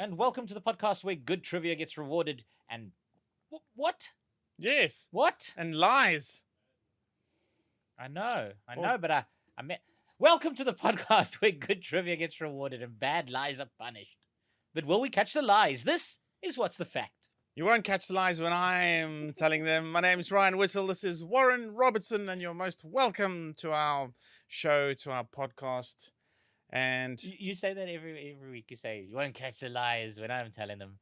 And welcome to the podcast where good trivia gets rewarded and what? Yes. What? And lies. I know, but I meant welcome to the podcast where good trivia gets rewarded and bad lies are punished. But will we catch the lies? This is what's the fact. You won't catch the lies when I am telling them. My name is Ryan Whittal. This is Warren Robertson, and you're most welcome to our show, to our podcast. And You say that every week. You say you won't catch the lies when I'm telling them.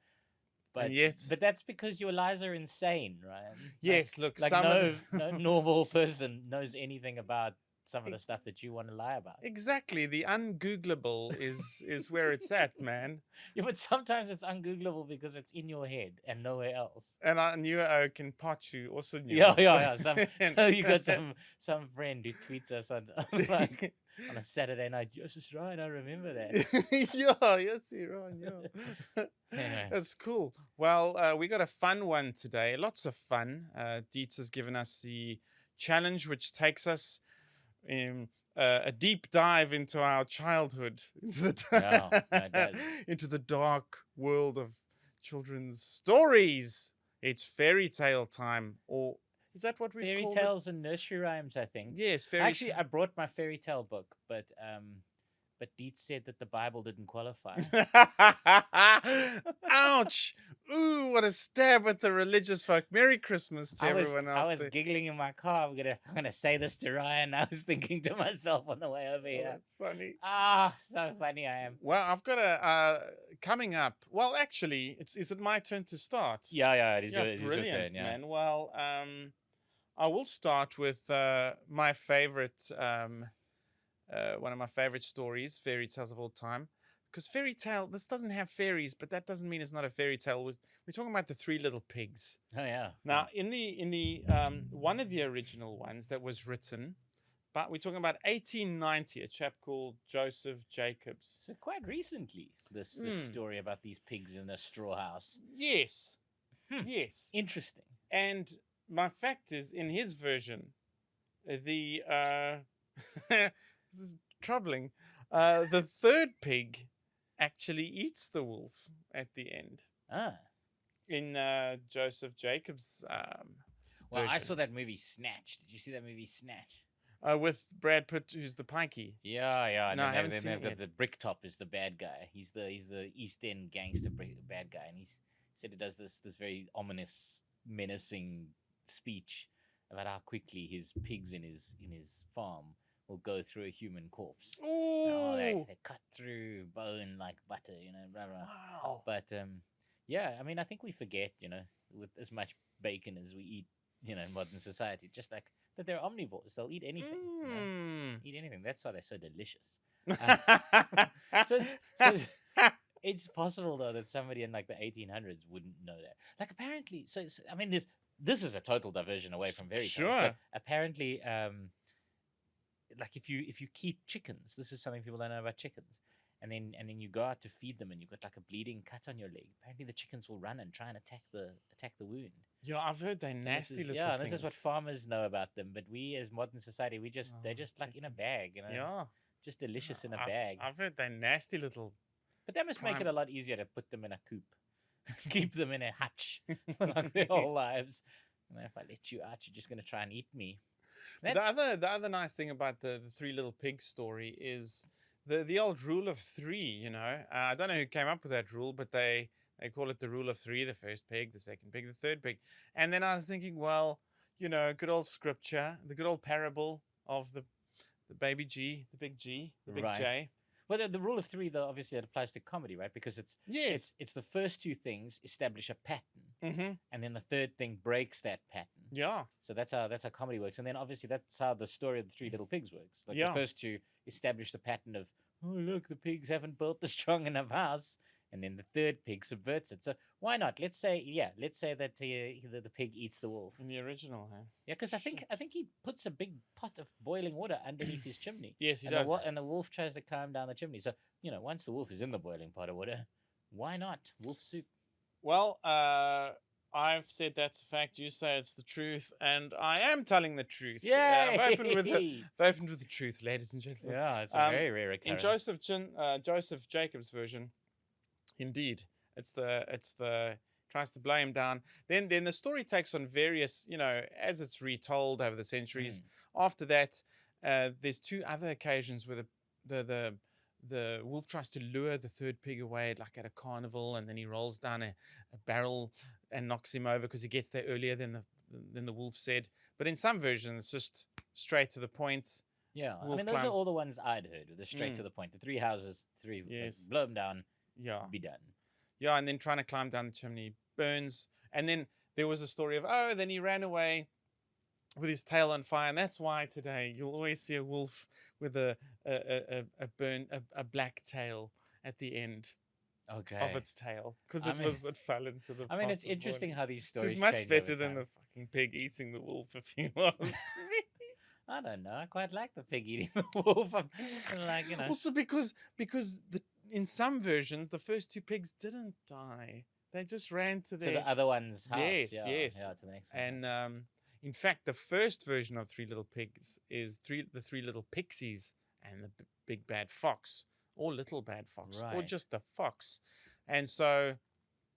But yet, but that's because your lies are insane, Ryan. Yes, look, like no normal person knows anything about some of the stuff that you want to lie about. Exactly, the ungoogleable is where it's at, man. Yeah, but sometimes it's ungoogleable because it's in your head and nowhere else. And I knew Ken Pachu also knew. Yeah. So you got some friend who tweets us on like on a Saturday night. Yes, it's Ryan. I remember that. Ryan. Anyway. That's cool. Well, we got a fun one today. Lots of fun. Dietz has given us the challenge, which takes us in a deep dive into our childhood, into the dark world of children's stories. It's fairy tale time, or is that what we've called it? Fairy tales and nursery rhymes, I think. Yes, Actually, I brought my fairy tale book, but Dietz said that the Bible didn't qualify. Ouch! Ooh, what a stab at the religious folk. Merry Christmas to everyone out there. I was giggling in my car. I'm gonna say this to Ryan. I was thinking to myself on the way over here. That's funny. So funny I am. Well, I've got a coming up. Well, actually, is it my turn to start? Yeah, it is your brilliant, turn. Yeah. Man. Well, I will start with my favorite. One of my favorite stories, fairy tales of all time. Because fairy tale, this doesn't have fairies, but that doesn't mean it's not a fairy tale. We're talking about the Three Little Pigs. Oh yeah. Now, in the one of the original ones that was written, but we're talking about 1890, a chap called Joseph Jacobs. So quite recently, this story about these pigs in the straw house. Yes. Yes. Interesting. And my fact is, in his version, the this is troubling. The third pig actually eats the wolf at the end. In Joseph Jacobs' well, version. I saw that movie Snatch. Did you see that movie Snatch? With Brad Pitt, who's the pikey. Yeah. No, I haven't seen it. The Bricktop is the bad guy. He's the East End gangster bad guy, and he said he does this very ominous, menacing speech about how quickly his pigs in his farm will go through a human corpse. Ooh. They cut through bone like butter, blah, blah. Wow. But yeah, I mean, I think we forget, with as much bacon as we eat, in modern society, just like that they're omnivores. They'll eat anything. Eat anything. That's why they're so delicious. So it's possible though that somebody in like the 1800s wouldn't know that. Like apparently, I mean, this is a total diversion away from fairy tales. Sure. But apparently, like if you keep chickens, this is something people don't know about chickens, and then you go out to feed them and you've got like a bleeding cut on your leg. Apparently, the chickens will run and try and attack the wound. Yeah, I've heard they're nasty little things. Yeah, this is what farmers know about them, but we as modern society, they're just like in a bag, Yeah, just delicious in a bag. I've heard they're nasty little. But that must make it a lot easier to put them in a coop, keep them in a hutch like their whole lives. And if I let you out, you're just gonna try and eat me. The other nice thing about the Three Little Pigs story is the old rule of three. I don't know who came up with that rule, but they call it the rule of three: the first pig, the second pig, the third pig. And then I was thinking, well, good old scripture, the good old parable of the baby G, the big G, the big J. Well, the rule of three, though, obviously it applies to comedy, right? Because it's the first two things establish a pattern, and then the third thing breaks that pattern. Yeah. So that's how comedy works, and then obviously that's how the story of the Three Little Pigs works. Like the first two establish the pattern of, oh look, the pigs haven't built the strong enough house, and then the third pig subverts it. So why not? Let's say that the pig eats the wolf in the original, huh? Yeah, because I think he puts a big pot of boiling water underneath his chimney. Yes, he does. And the wolf tries to climb down the chimney. So once the wolf is in the boiling pot of water, why not wolf soup? Well, I've said that's a fact. You say it's the truth, and I am telling the truth. Yeah, I've opened with the truth, ladies and gentlemen. Yeah, it's a very rare occurrence. In Joseph Jacobs' version, indeed, It's the tries to blow him down. Then the story takes on various, as it's retold over the centuries. After that, there's two other occasions where the wolf tries to lure the third pig away, like at a carnival, and then he rolls down a barrel and knocks him over because he gets there earlier than the wolf said. But in some versions, it's just straight to the point. Yeah, I Wolf mean, those are climbs- all the ones I'd heard, with the straight to the point. The three houses, like, Yes. blow them down, Yeah. be done. Yeah, and then trying to climb down the chimney, burns. And then there was a story of, then he ran away with his tail on fire. And that's why today you'll always see a wolf with a black tail at the end Okay. of its tail. Because I it mean- fell into the I mean, pot it's of interesting boiling. how these stories It's much change better over than time. the fucking pig eating the wolf if he was. I don't know. I quite like the pig eating the wolf. I'm like, Also because in some versions the first two pigs didn't die. They just ran to to their the other one's house. Yes, yeah, yes. Yeah, to the next one. and in fact the first version of Three Little Pigs is the three little pixies and the big bad fox, or little bad fox, or Right. just a fox. And so,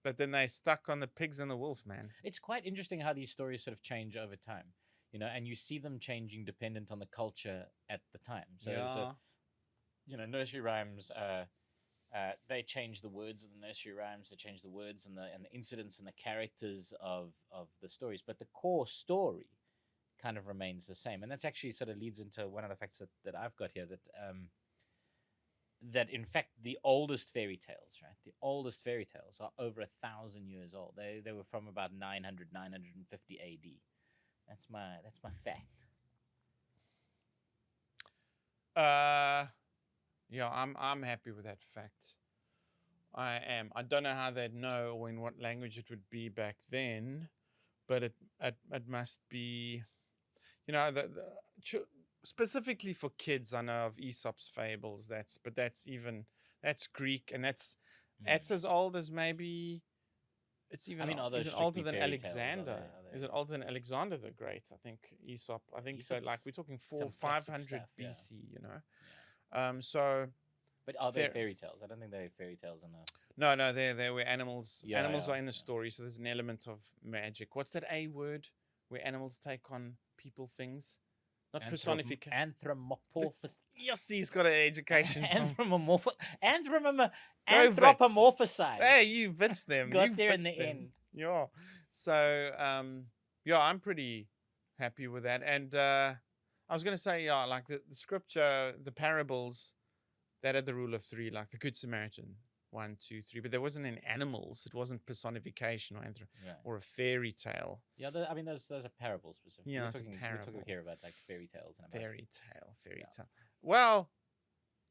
but then they stuck on the pigs and the wolf, man. It's quite interesting how these stories sort of change over time, and you see them changing dependent on the culture at the time. So nursery rhymes, they change the words of the nursery rhymes, they change the words and the incidents and the characters of the stories, but the core story kind of remains the same. And that's actually sort of leads into one of the facts that I've got here, that in fact the oldest fairy tales, right? The oldest fairy tales are over 1,000 years old. They were from about 950 AD. That's my fact. Yeah, I'm happy with that fact. I am. I don't know how they'd know or in what language it would be back then, but it must be, specifically for kids. I know of Aesop's fables. That's Greek, and that's as old as maybe. It's even. I mean, are those is it older strictly than fairy tales? Alexander? Are they- Is it older than Alexander the Great? I think Aesop. I think so. Like Aesop's we're talking some 500 classic stuff, yeah. BC. Yeah. So. But are they Fair- fairy tales? I don't think they're fairy tales in the. No, they were animals. Yeah, Animals yeah, are in the yeah. story, so there's an element of magic. What's that A word where animals take on people, things? Not personification. Anthropomorphous. Yes, he's got an education. Anthropomorphized. Hey, you Vince them. Got you there in Vince the them. end. Yeah. So, I'm pretty happy with that. And I was going to say, like the scripture, the parables, that had the rule of three, like the Good Samaritan, 1, 2, 3. But there wasn't in animals. It wasn't personification or a fairy tale. Yeah, I mean, those are parables specifically. Yeah, we're it's a talking parable. here about like fairy tales and about Fairy Yeah. tale. Well,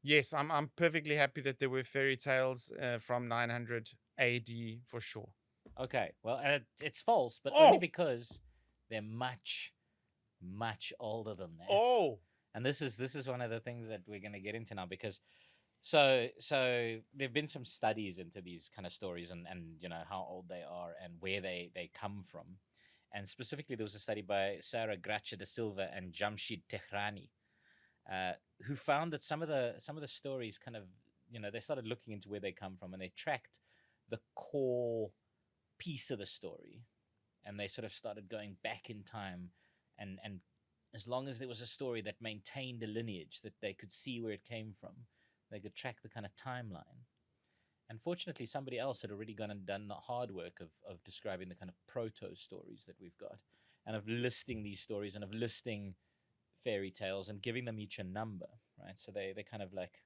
yes, I'm perfectly happy that there were fairy tales from 900 AD for sure. Okay, well, it's false, but Oh! only because they're much, much older than that. Oh, And this is one of the things that we're going to get into now, because so there've been some studies into these kind of stories and how old they are and where they come from. And specifically, there was a study by Sarah Gracia da Silva and Jamshid Tehrani, who found that some of the stories kind of, they started looking into where they come from, and they tracked the core piece of the story, and they sort of started going back in time, and as long as there was a story that maintained a lineage, that they could see where it came from, they could track the kind of timeline. Unfortunately, somebody else had already gone and done the hard work of describing the kind of proto stories that we've got, and of listing these stories and of listing fairy tales and giving them each a number, right? So they kind of like,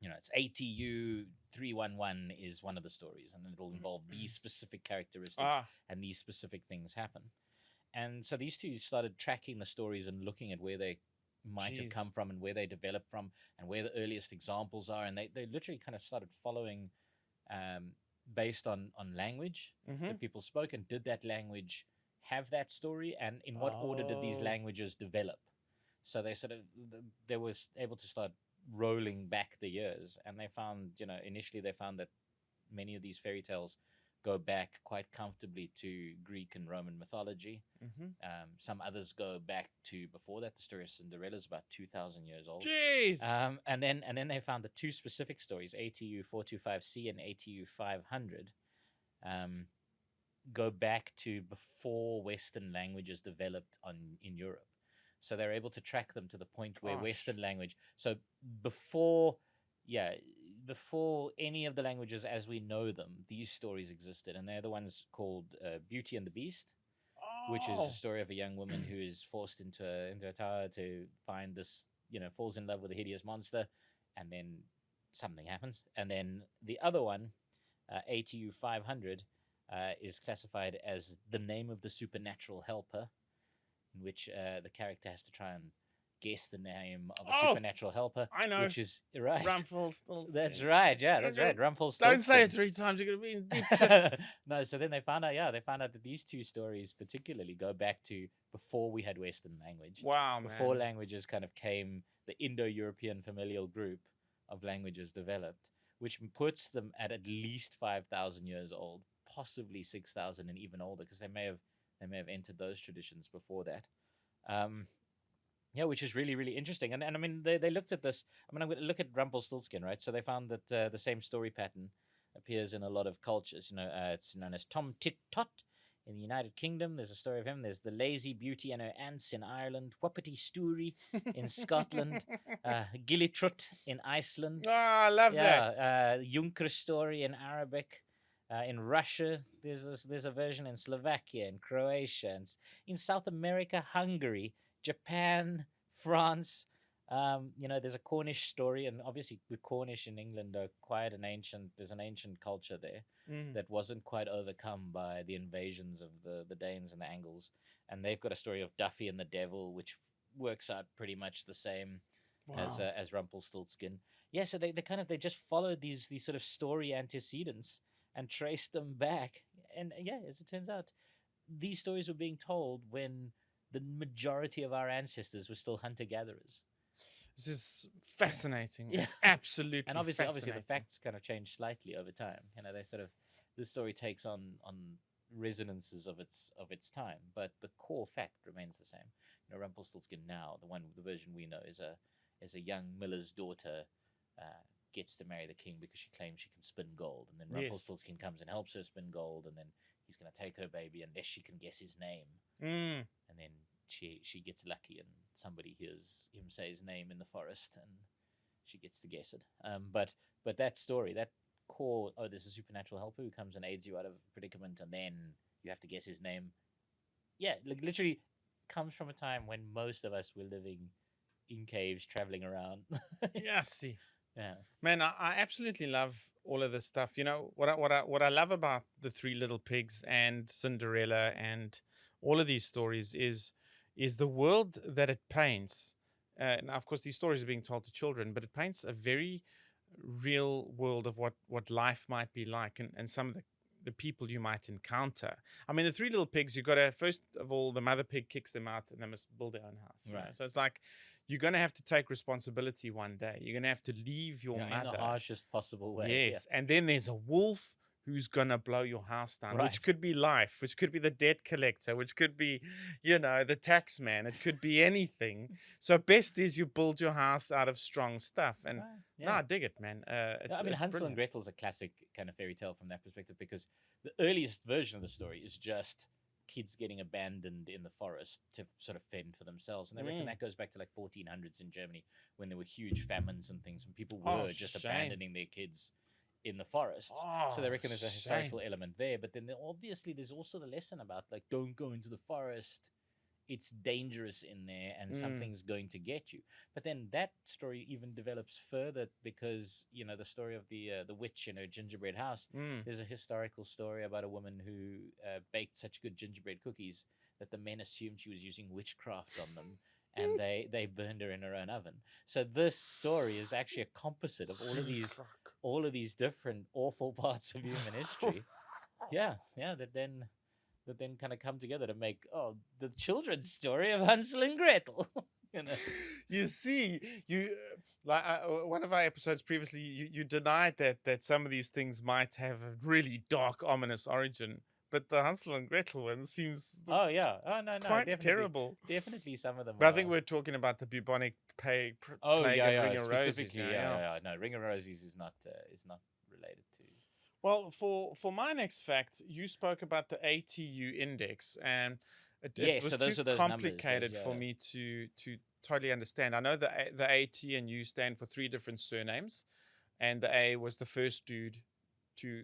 it's ATU 311 is one of the stories, and it'll involve these specific characteristics and these specific things happen. And so these two started tracking the stories and looking at where they might have come from and where they developed from and where the earliest examples are. And they literally kind of started following based on language that people spoke, and did that language have that story, and in what order did these languages develop? So they was able to start rolling back the years, and they found, initially they found that many of these fairy tales go back quite comfortably to Greek and Roman mythology. Mm-hmm. Some others go back to before that. The story of Cinderella is about 2,000 years old. Jeez. And then they found the two specific stories, ATU 425C and ATU 500, go back to before Western languages developed in Europe. So they're able to track them to the point where Western language. So before any of the languages as we know them, these stories existed, and they're the ones called Beauty and the Beast, which is a story of a young woman who is forced into a tower to find this, falls in love with a hideous monster, and then something happens. And then the other one, ATU 500, is classified as the name of the supernatural helper, in which the character has to try and guess the name of a supernatural helper. I know. Which is right. Rumpelstiltskin. That's right. Yeah, that's right. Rumpelstiltskin. Don't say it 3 times. You're gonna be in deep shit. No. So then they found out. Yeah, they found out that these two stories particularly go back to before we had Western language. Wow, man. Before languages kind of came, the Indo-European familial group of languages developed, which puts them at least 5,000 years old, possibly 6,000 and even older, because they may have entered those traditions before that. Yeah, which is really, really interesting. And I mean, they looked at this. I mean, I'm going to look at Rumpelstiltskin, right? So they found that the same story pattern appears in a lot of cultures. It's known as Tom Tit Tot in the United Kingdom. There's a story of him. There's the Lazy Beauty and her ants in Ireland. Whuppity Stoorie in Scotland. Gillitrut in Iceland. Oh, I love that. Junker story in Arabic. In Russia, there's a version in Slovakia, in Croatia, and in South America, Hungary, Japan, France. There's a Cornish story, and obviously the Cornish in England are quite there's an ancient culture there that wasn't quite overcome by the invasions of the Danes and the Angles. And they've got a story of Duffy and the Devil, which works out pretty much the same as Rumpelstiltskin. Yeah, so they just followed these sort of story antecedents and traced them back. And yeah, as it turns out, these stories were being told when the majority of our ancestors were still hunter-gatherers. This is fascinating. Yeah. It's absolutely and obviously fascinating. The facts kind of change slightly over time. The story takes on resonances of its time, but the core fact remains the same. Rumpelstiltskin now, the version we know, is a young miller's daughter gets to marry the king because she claims she can spin gold, and then Rumpelstiltskin comes and helps her spin gold, and then he's going to take her baby unless she can guess his name. And then she gets lucky, and somebody hears him say his name in the forest, and she gets to guess it. But that story, that core, there's a supernatural helper who comes and aids you out of a predicament, and then you have to guess his name. Yeah, literally comes from a time when most of us were living in caves, traveling around. Yeah, see. Yeah, man, I absolutely love all of this stuff. What I love about the Three Little Pigs and Cinderella and all of these stories is the world that it paints. Now, of course, these stories are being told to children, but it paints a very real world of what life might be like, and some of the people you might encounter. I mean, the Three Little Pigs, you got to, first of all, the mother pig kicks them out and they must build their own house. Right. So it's like, you're going to have to take responsibility one day. You're going to have to leave your mother. In the harshest possible way. Yes. Yeah. And then there's a wolf who's going to blow your house down, which could be life, which could be the debt collector, which could be, the tax man. It could be anything. So best is you build your house out of strong stuff. And I dig it, man. Hansel and Gretel's a classic kind of fairy tale from that perspective, because the earliest version of the story is just kids getting abandoned in the forest to sort of fend for themselves. And they reckon that goes back to like 1400s in Germany, when there were huge famines and things, when people were abandoning their kids in the forest. So they reckon there's a historical element there. But then obviously there's also the lesson about, like, don't go into the forest. It's dangerous in there and something's going to get you. But then that story even develops further, because, the story of the witch in her gingerbread house, there's a historical story about a woman who baked such good gingerbread cookies that the men assumed she was using witchcraft on them, and they burned her in her own oven. So this story is actually a composite of all of these different awful parts of human history. That then kind of come together to make the children's story of Hansel and Gretel. You know? You see, you like one of our episodes previously, you denied that some of these things might have a really dark, ominous origin, but the Hansel and Gretel one seems Oh yeah. Oh no, quite definitely, terrible. definitely some of them But I are. think we're talking about the bubonic Oh plague yeah, and yeah. Ring of Roses. Specifically, yeah. No, Ring of Roses is not related to. Well, for my next fact, you spoke about the ATU index, and it Yeah, was so too those are those numbers. complicated for me to totally understand. I know the AT and U stand for 3 different surnames, and the A was the first dude to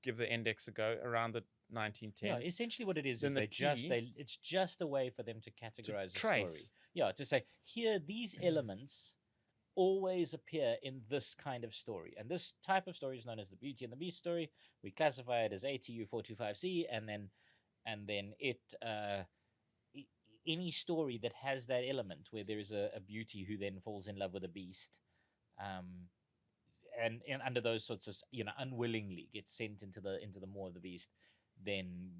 give the index a go around the 1910s. Yeah, essentially what it is Then the it's just a way for them to categorize a story. trace. Yeah, to say here these elements always appear in this kind of story, and this type of story is known as the Beauty and the Beast story. We classify it as ATU 425C, and then it any story that has that element where there is a beauty who then falls in love with a beast, and under those sorts of unwillingly gets sent into the maw of the beast, then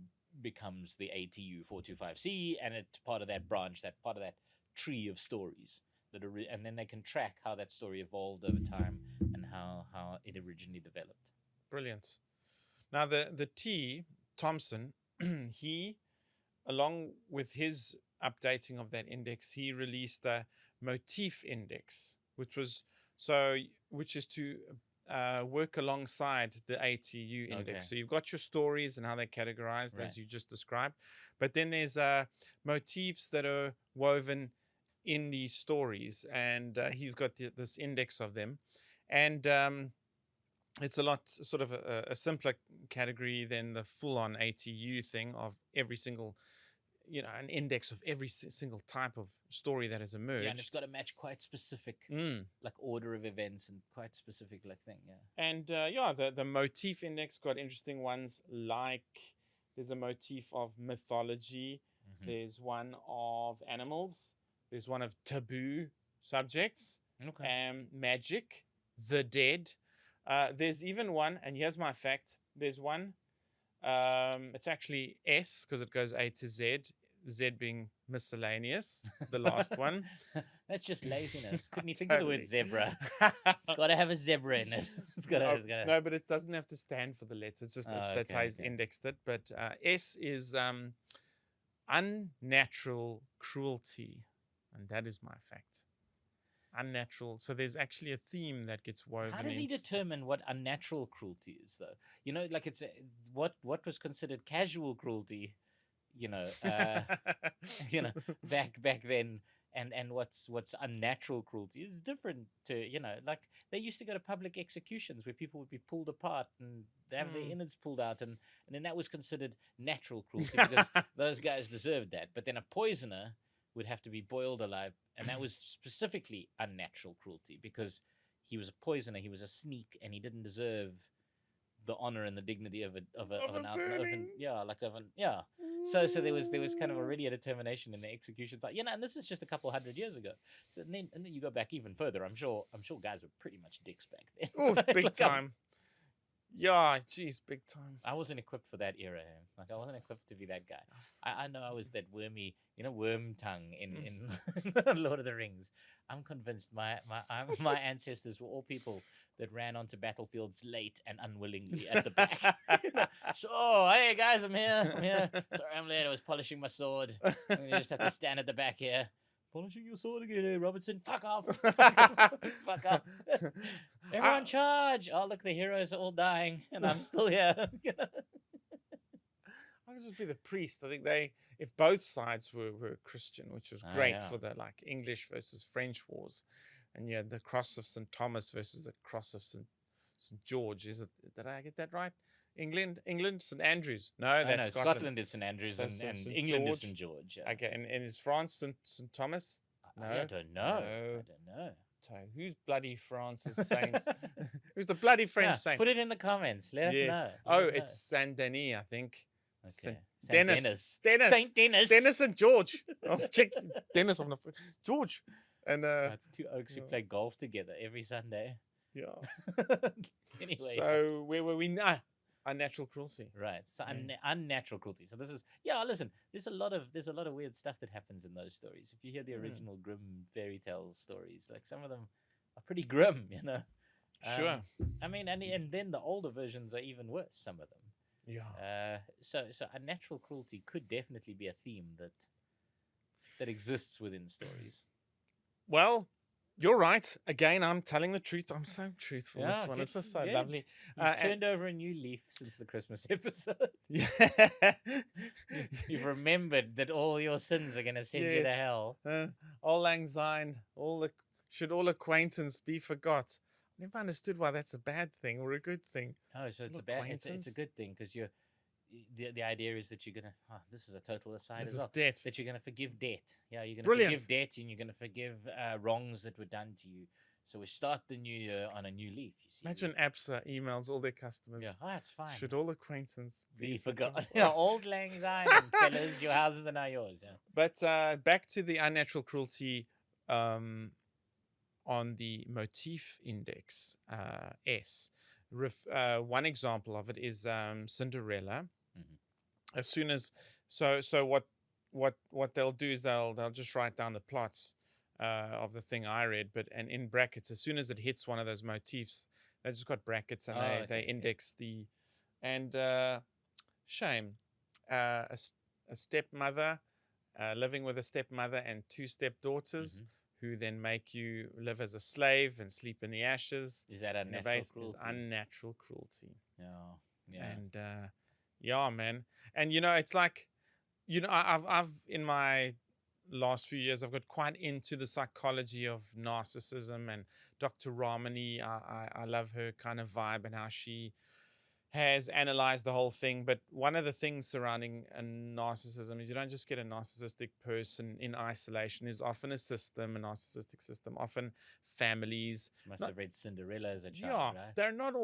becomes the ATU 425C, and it's part of that branch, that part of that tree of stories that and then they can track how that story evolved over time and how it originally developed. Brilliant. Now the T Thompson, he, along with his updating of that index, he released a motif index, which is to work alongside the ATU index. Okay. So you've got your stories and how they're categorized, Right. as you just described, but then there's motifs that are woven in these stories, and he's got this index of them, and it's a lot sort of a simpler category than the full-on ATU thing of every single, an index of every single type of story that has emerged. Yeah, and it's got to match quite specific, like order of events and quite specific like thing. Yeah. And the motif index got interesting ones, like there's a motif of mythology, there's one of animals, there's one of taboo subjects, magic, the dead. There's even one, and here's my fact. There's one, it's actually S because it goes A to Z, Z being miscellaneous, the last one. That's just laziness. Couldn't you think of the word zebra? It's got to have a zebra in it. No, but it doesn't have to stand for the letter. It's just that's how he's indexed it. But S is unnatural cruelty. And that is my fact. Unnatural. So there's actually a theme that gets woven. How does he determine what unnatural cruelty is, though? Like it's what was considered casual cruelty, back then, and what's unnatural cruelty is different to like they used to go to public executions where people would be pulled apart and have their innards pulled out, and then that was considered natural cruelty because those guys deserved that. But then a poisoner would have to be boiled alive, and that was specifically unnatural cruelty because he was a poisoner, he was a sneak, and he didn't deserve the honor and the dignity of an So there was kind of already a determination in the executions, like and this is just a couple hundred years ago. So and then you go back even further. I'm sure guys were pretty much dicks back then. Oh, big time. Yeah, geez, big time. I wasn't equipped for that era. Like I wasn't equipped to be that guy. I know I was that wormy, worm tongue in Lord of the Rings. I'm convinced my ancestors were all people that ran onto battlefields late and unwillingly at the back. So, hey guys, I'm here. Sorry, I'm late. I was polishing my sword. You just have to stand at the back here. Polishing your sword again, eh, Robertson? Fuck off. Fuck off. Everyone charge. Oh, look, the heroes are all dying, and I'm still here. I could just be the priest. I think if both sides were Christian, which was great for the English versus French wars, and you had the cross of St. Thomas versus the cross of St. George. Did I get that right? England, St. Andrews. No, that's Scotland is St. Andrews, and England is St. George. Yeah. Okay, and is France St. Thomas? No, I don't know. So who's bloody France's saints? Who's the bloody French saint? Put it in the comments. Let us know. It's Saint Denis, I think. Okay. Saint Dennis. Saint Dennis. Dennis and George. I'll check Dennis on the George. And it's two oaks who play golf together every Sunday. Yeah. Anyway. So where were we now? Unnatural cruelty. Right. So unnatural cruelty. So this is listen, there's a lot of weird stuff that happens in those stories. If you hear the original Grimm fairy tales stories, like some of them are pretty grim, you know. Sure. I mean, and then the older versions are even worse, some of them. Yeah. So unnatural cruelty could definitely be a theme that exists within stories. Well, you're right. Again, I'm telling the truth. I'm so truthful. Yeah, This one. It's just so good. lovely. You've turned over a new leaf since the Christmas episode. Yeah. You've remembered that all your sins are going to send you to hell. All lang syne, should all acquaintance be forgot. Never understood why that's a bad thing or a good thing. Oh, so it's a good thing because the idea is that you're gonna. This is a total aside This as is well. debt. That you're gonna forgive debt. Yeah, you're gonna Brilliant. forgive debt and you're gonna forgive wrongs that were done to you. So we start the new year on a new leaf. You see. Imagine ABSA emails all their customers. Yeah, that's fine. Should all acquaintance be forgot? Yeah, old lang syne, fellas. Your houses are now yours. Yeah. But back to the unnatural cruelty. On the motif index S, one example of it is Cinderella. As soon as what they'll do is they'll just write down the plots of the thing I read, and in brackets, as soon as it hits one of those motifs, they just got brackets and they index the shame. A stepmother living with a stepmother and two stepdaughters. Who then make you live as a slave and sleep in the ashes. Is that unnatural cruelty? Is unnatural cruelty. Yeah. And man. And it's like, I've in my last few years, I've got quite into the psychology of narcissism, and Dr. Ramani. I love her kind of vibe and how she has analyzed the whole thing. But one of the things surrounding a narcissism is you don't just get a narcissistic person in isolation. There's often a narcissistic system, often families. Must have read Cinderella as a child, right? They're not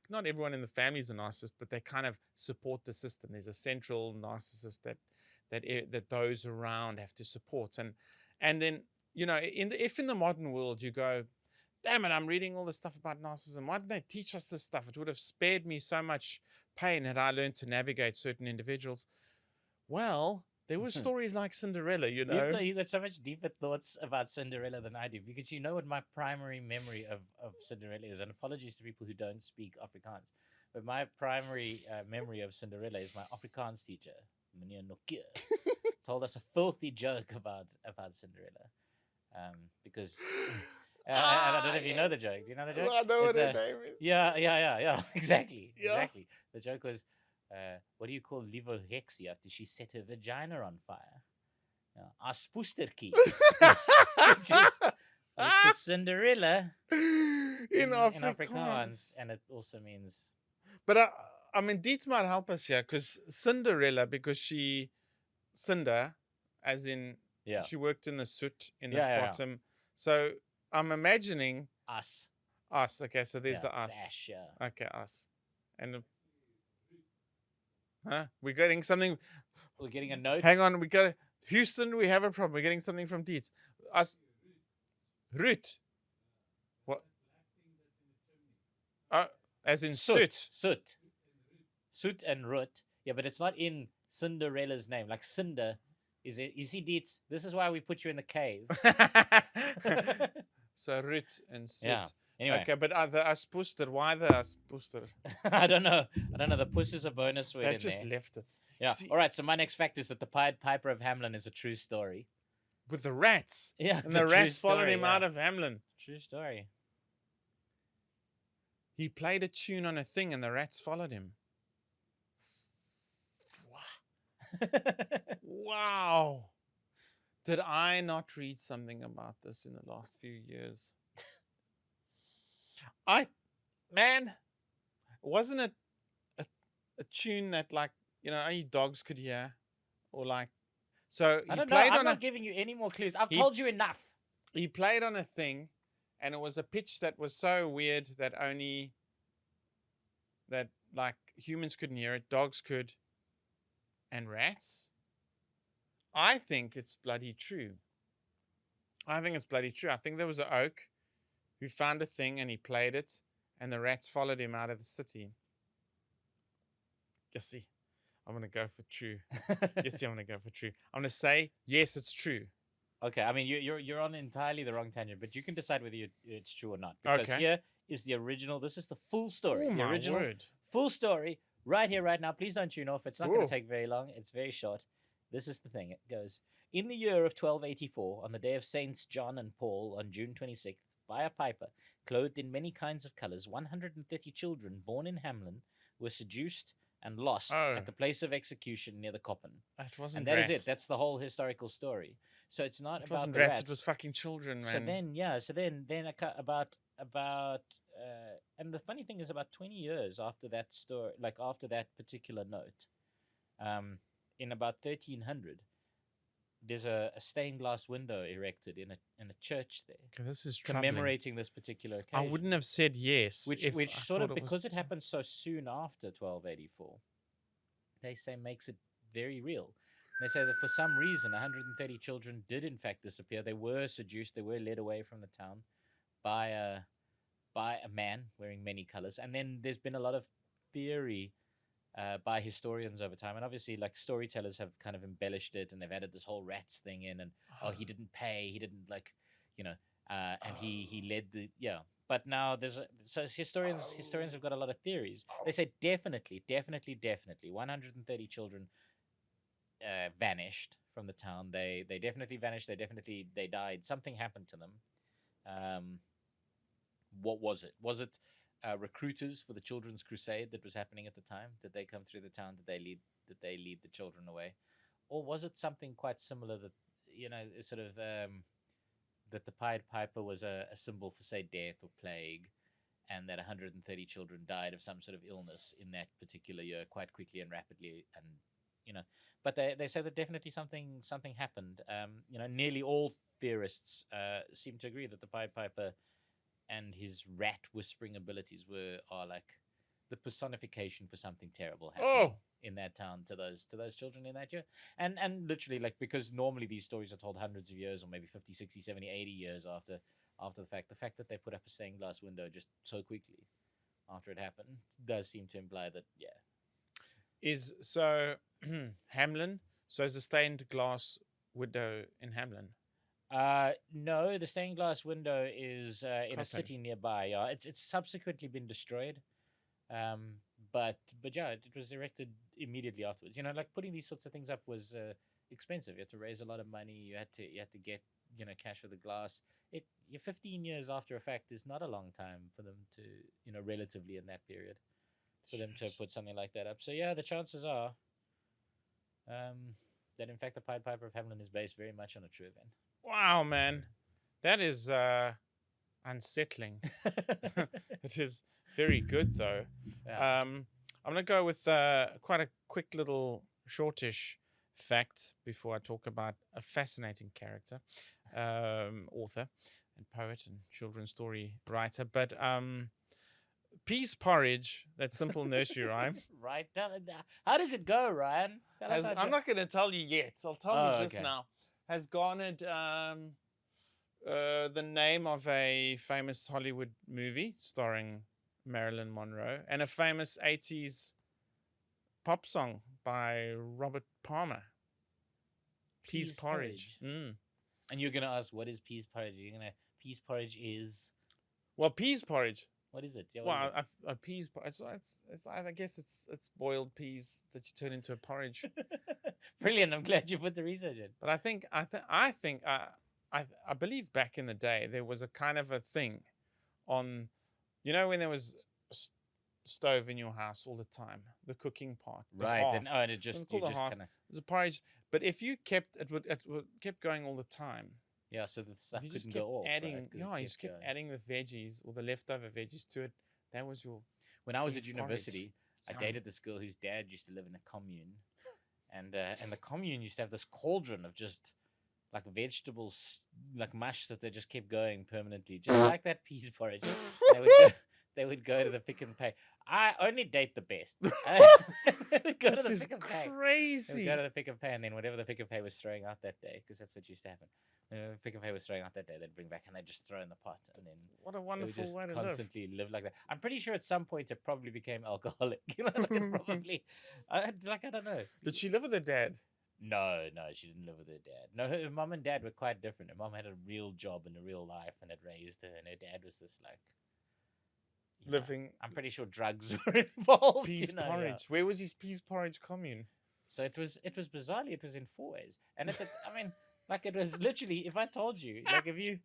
not everyone in the family is a narcissist, but they kind of support the system. There's a central narcissist that those around have to support. And then, if in the modern world you go, damn it, I'm reading all this stuff about narcissism. Why didn't they teach us this stuff? It would have spared me so much pain had I learned to navigate certain individuals. Well, there were stories like Cinderella, You've got so much deeper thoughts about Cinderella than I do, because you know what my primary memory of Cinderella is. And apologies to people who don't speak Afrikaans. But my primary memory of Cinderella is my Afrikaans teacher, Meneer Nokia, told us a filthy joke about Cinderella. Because... I don't know if you know the joke. Do you know the joke? I know what her name is. Yeah. Exactly. Yeah. Exactly. The joke was, what do you call Livo Hexie after she set her vagina on fire? Aspoestertjie. Which is Cinderella in Afrikaans. And it also means... But I mean, Dietz might help us here, because Cinderella, because Cinder, as in, she worked in the soot in the bottom. Yeah. So... I'm imagining us. Okay, so there's the us. Ash, yeah. Okay, us. And we're getting something. We're getting a note. Hang on, Houston. We have a problem. We're getting something from Dietz. Us. Root. What? As in soot. Soot and root. Yeah, but it's not in Cinderella's name. Like Cinder is it? You see, Dietz. This is why we put you in the cave. So root and soot. Yeah. Anyway. Okay, but the aspoester, why the aspoester? I don't know. The puss is a bonus word. They just left it. Yeah. All right. So my next fact is that the Pied Piper of Hamelin is a true story. With the rats. Yeah. And the rats followed him out of Hamelin. True story. He played a tune on a thing and the rats followed him. Wow. Did I not read something about this in the last few years? Wasn't it a tune that, like, only dogs could hear? Or like, so I don't know. I'm not giving you any more clues. I've told you enough. He played on a thing, and it was a pitch that was so weird that like humans couldn't hear it, dogs could, and rats. I think it's bloody true. I think there was an oak who found a thing and he played it, and the rats followed him out of the city. see, I'm gonna go for true. Yes, I'm gonna go for true. I'm gonna say yes, it's true. Okay, I mean you're on entirely the wrong tangent, but you can decide whether it's true or not. Because Okay. here is the original. This is the full story. Oh The my original word. full story right here, right now. Please don't tune off. It's not going Ooh. to take very long. It's very short. This is the thing. It goes in the year of 1284, on the day of Saints John and Paul, on June 26th, by a piper, clothed in many kinds of colors, 130 children born in Hamlin were seduced and lost Oh. at the place of execution near the Koppen. That wasn't And that is rats. it. That's the whole historical story. So it's not It about wasn't the rats. rats. It was fucking children, man. So then and the funny thing is, about 20 years after that story, like after that particular note, in about 1300, there's a stained glass window erected in a church there, Okay, this is troubling. commemorating this particular I occasion. wouldn't have said yes. Which if I sort of, thought because it happened so soon after 1284, they say makes it very real. They say that for some reason 130 children did in fact disappear. They were seduced. They were led away from the town by a man wearing many colors. And then there's been a lot of theory by historians over time, and obviously like storytellers have kind of embellished it, and they've added this whole rats thing in, and he didn't pay, he didn't and he led the But now so historians have got a lot of theories. They say definitely 130 children vanished from the town. They definitely vanished. They died. Something happened to them. What was it? Was it recruiters for the Children's Crusade that was happening at the time? Did they come through the town? Did they lead the children away? Or was it something quite similar that sort of that the Pied Piper was a symbol for, say, death or plague, and that 130 children died of some sort of illness in that particular year quite quickly and rapidly, and but they say that definitely something happened. Nearly all theorists seem to agree that the Pied Piper and his rat whispering abilities are like the personification for something terrible happening in that town to those children in that year. And literally, like, because normally these stories are told hundreds of years, or maybe 50, 60, 70, 80 years after the fact that they put up a stained glass window just so quickly after it happened does seem to imply that is so Hamlin. So is a stained glass window in Hamlin? No, the stained glass window is in a Koppen. city nearby. Yeah, it's subsequently been destroyed. But yeah, it was erected immediately afterwards. Like putting these sorts of things up was expensive. You had to raise a lot of money. You had to get cash for the glass. 15 years after a fact is not a long time for them to relatively in that period for them to put something like that up. So yeah, the chances are that in fact the Pied Piper of Hamlin is based very much on a true event. Wow, man, that is unsettling. It is very good though. Yeah. I'm gonna go with quite a quick little shortish fact before I talk about a fascinating character, author and poet and children's story writer. But peas porridge, that simple nursery rhyme. Right. How does it go, Ryan? Tell us how it I'm goes. not going to tell you yet. I'll tell you just okay. now. Has garnered the name of a famous Hollywood movie starring Marilyn Monroe and a famous 80s pop song by Robert Palmer. Peas porridge. Mm. And you're gonna ask, what is peas porridge? Peas porridge is. Well, peas porridge. What is it? Yeah, Well, a peas porridge. I guess it's boiled peas that you turn into a porridge. Brilliant! I'm glad you put the research in. But I believe back in the day there was a kind of a thing on, when there was stove in your house all the time, the cooking part, Right? hearth. And it just It was a porridge, but if you kept it kept going all the time. Yeah, so the stuff You just couldn't kept go off. adding, Right? 'Cause it you just kept going. adding the veggies or the leftover veggies to it. That was your. When I was at peas university, porridge. I dated this girl whose dad used to live in a commune, and the commune used to have this cauldron of just like vegetables, like mush that they just kept going permanently, just like that peas porridge. They would go to the pick and pay. I only date the best. This is crazy. Go to the pick and pay, and then whatever the pick and pay was throwing out that day, because that's what used to happen. Pick and Pay was throwing out that day, they'd bring back and they'd just throw in the pot, and then What a it would wonderful just way to live. constantly live like that. I'm pretty sure at some point it probably became alcoholic. Like it probably, I don't know. Did she live with her dad? No, she didn't live with her dad. No, her mom and dad were quite different. Her mom had a real job in a real life and had raised her, and her dad was this like Living. I'm pretty sure drugs were involved. Peas porridge. Where was his peas porridge commune? So it was bizarrely, it was in Fourways, and I mean, like it was literally. If I told you, like if you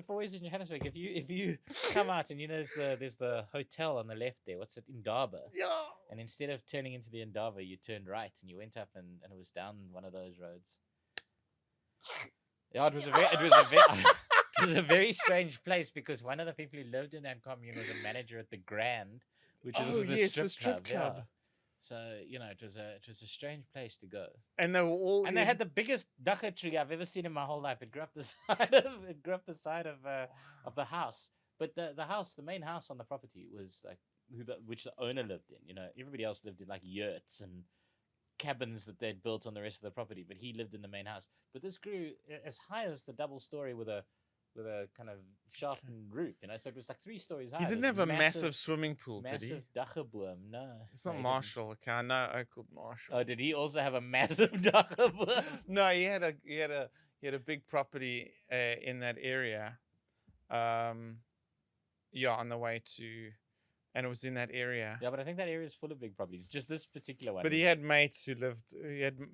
Fourways in Johannesburg, if you come out and there's the hotel on the left there. What's it, Indaba? Yeah. And instead of turning into the Indaba, you turned right and you went up and it was down one of those roads. Yeah, it was a very strange place because one of the people who lived in that commune was a manager at the Grand, which is the strip club. Yeah. So it was a strange place to go. And they were all they had the biggest dagga tree I've ever seen in my whole life. It grew up the side of the house. But the main house on the property was like which the owner lived in. Everybody else lived in like yurts and cabins that they'd built on the rest of the property, but he lived in the main house. But this grew as high as the double story with a kind of sharpened roof, so it was like 3 stories high. He didn't have a massive swimming pool, did he? Massive daggaboom, no. It's not Marshall. Okay, I know I called Marshall. Oh, did he also have a massive daggaboom? No, he had a big property in that area. On the way to, and it was in that area. Yeah, but I think that area is full of big properties. Just this particular one. But he had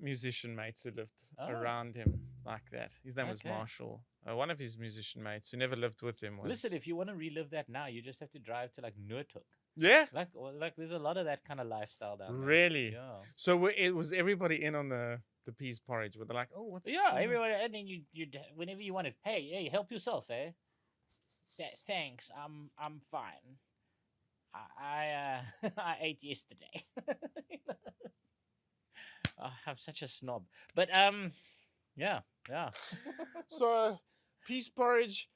musician mates who lived around him like that. His name was Marshall. One of his musician mates who never lived with him was... Listen, if you want to relive that now, you just have to drive to like Noordhoek. Yeah? Like there's a lot of that kind of lifestyle down there. Really? Yeah. So it was everybody in on the peas porridge? Were they like, oh, what's... Yeah, everybody. And then you whenever you wanted, hey, help yourself, eh? Thanks, I'm fine. I ate yesterday. I'm such a snob. But yeah. So peas porridge,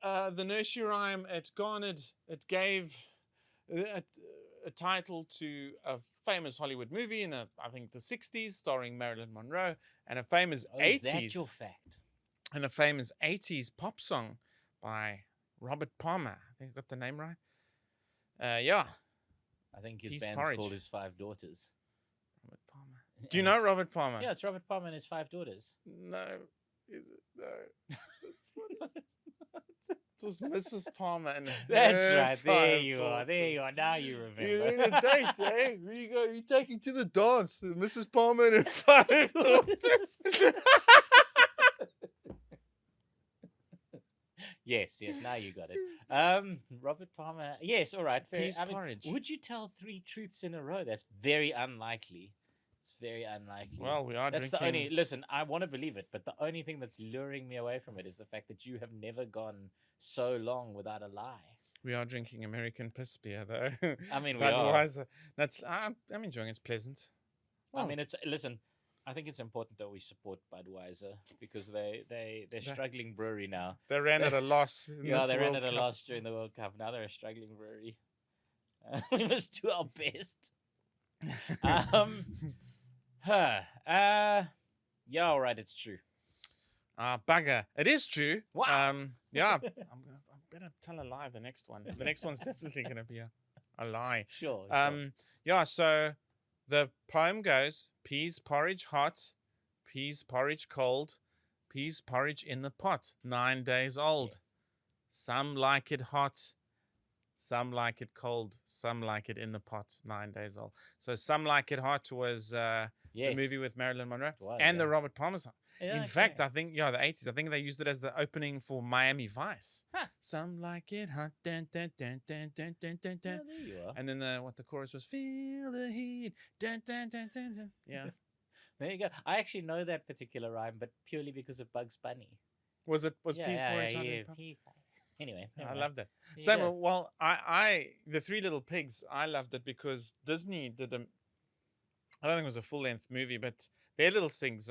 the nursery rhyme, it gave a title to a famous Hollywood movie in I think the 60s starring Marilyn Monroe, and a famous 80s. Is that your fact? And a famous 80s pop song by Robert Palmer. I think I got the name right. Yeah. I think his band's called His 5 Daughters. Robert Palmer. Do you know Robert Palmer? Yeah, it's Robert Palmer and his 5 daughters. No. Is it? No. It's funny. It was Mrs. Palmer and That's right. There you are. Now you remember. You're in a date, eh? Where you go? You're taking to the dance. Mrs. Palmer and her 5 daughters. Yes, now you got it. Robert Palmer. Yes, all right. Fair. Porridge. Would you tell 3 truths in a row? That's very unlikely. It's very unlikely. Well, we are that's drinking. Listen, I want to believe it, but the only thing that's luring me away from it is the fact that you have never gone so long without a lie. We are drinking American piss beer, though. I mean, Budweiser. I'm enjoying it. It's pleasant. Well, I mean, listen. I think it's important that we support Budweiser because they're struggling brewery now. They ran at a loss. They ran at a loss during the World Cup. Now they're a struggling brewery. We must do our best. Yeah, all right, it's true. Bugger. It is true. Wow. Yeah, I better tell a lie the next one. The next one's definitely going to be a lie. Sure. Yeah, so the poem goes, peas porridge hot, peas porridge cold, peas porridge in the pot, 9 days old. Yeah. Some like it hot, some like it cold, some like it in the pot, 9 days old. So Some Like It Hot was the movie with Marilyn Monroe and the Robert Palmer song. Yeah, in fact, I think, the 80s, I think they used it as the opening for Miami Vice. Huh. Some like it hot, dun, dun, dun, dun, dun, dun, dun, dun. There you are. And then the chorus was, feel the heat, dun, dun, dun, dun, dun. Yeah. There you go. I actually know that particular rhyme, but purely because of Bugs Bunny. Was Peas Porridge? Peas Porridge. Anyway. I love that. Same. Well, the Three Little Pigs, I loved it because Disney did I don't think it was a full-length movie, but their little songs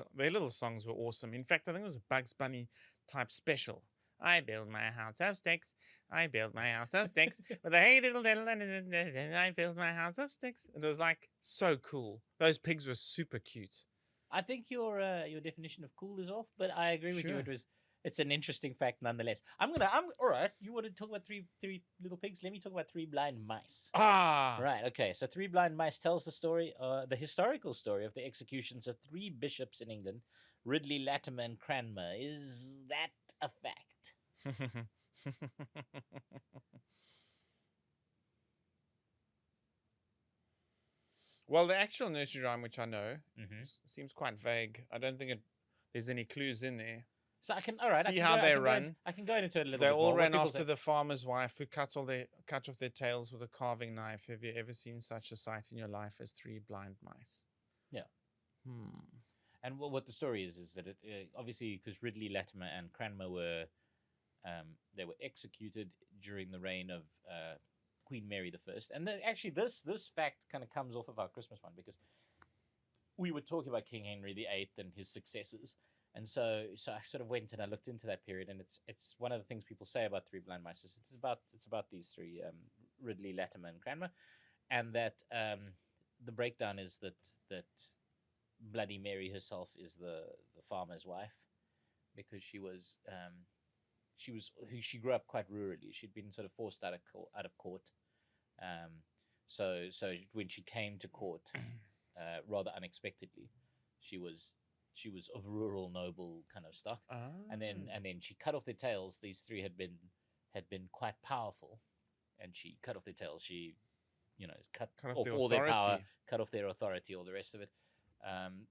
were awesome. In fact, I think it was a Bugs Bunny type special. I build my house of sticks. I build my house of sticks with a hey diddle diddle and I build my house of sticks. And it was like so cool. Those pigs were super cute. I think your definition of cool is off, but I agree with you. It's an interesting fact nonetheless. I'm all right. You want to talk about three little pigs? Let me talk about three blind mice. Ah, Right. Okay. So Three Blind Mice tells the story, the historical story of the executions of three bishops in England, Ridley, Latimer, and Cranmer. Is that a fact? well, the actual nursery rhyme, which I know, Mm-hmm. seems quite vague. I don't think there's any clues in there. So I can. All right. See how they run. I can go into it a little They bit all more. ran after the farmer's wife who cut off their tails with a carving knife. Have you ever seen such a sight in your life as three blind mice? Yeah. Hmm. And what the story is that it obviously because Ridley, Latimer, and Cranmer were they were executed during the reign of Queen Mary the First. And actually, this fact kind of comes off of our Christmas one because we were talking about King Henry VIII and his successors. And so I sort of went and I looked into that period, and it's one of the things people say about Three Blind Mice. It's about these three, Ridley, Latimer, and Cranmer, and that the breakdown is that Bloody Mary herself is the farmer's wife, because she grew up quite rurally. She'd been sort of forced out of court, so when she came to court, rather unexpectedly, she was of rural noble kind of stock, and then she cut off their tails. These three had been quite powerful, and she cut off their tails. She, cut off all their power, cut off their authority, all the rest of it.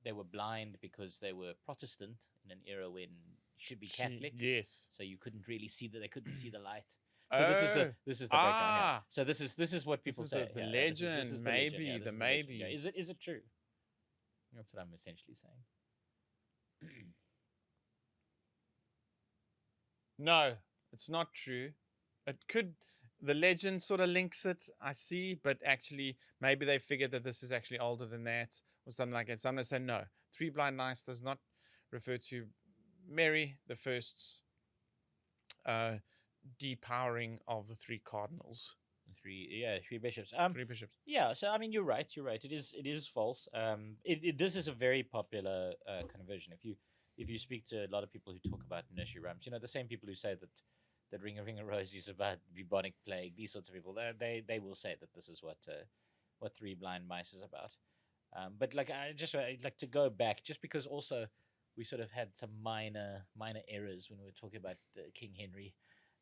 They were blind because they were Protestant in an era when you should be Catholic. Yes. So you couldn't really see that. They couldn't see the light. So this is the breakdown. Yeah. So this is what people say. The legend, this is maybe legend. the maybe. Yeah. Is it true? That's what I'm essentially saying. No, it's not true. It could. The legend sort of links it, I see, but actually, maybe they figured that this is actually older than that or something like that. So I'm going to say no. Three Blind Mice does not refer to Mary the First's depowering of the three cardinals. Three bishops. Three bishops. Yeah, so I mean, you're right. It is false. This is a very popular kind of version. If you speak to a lot of people who talk about nursery rhymes, the same people who say that Ring a Ring a Rosie is about bubonic plague, these sorts of people, they will say that this is what Three Blind Mice is about. But like I just like to go back, just because also we sort of had some minor errors when we were talking about King Henry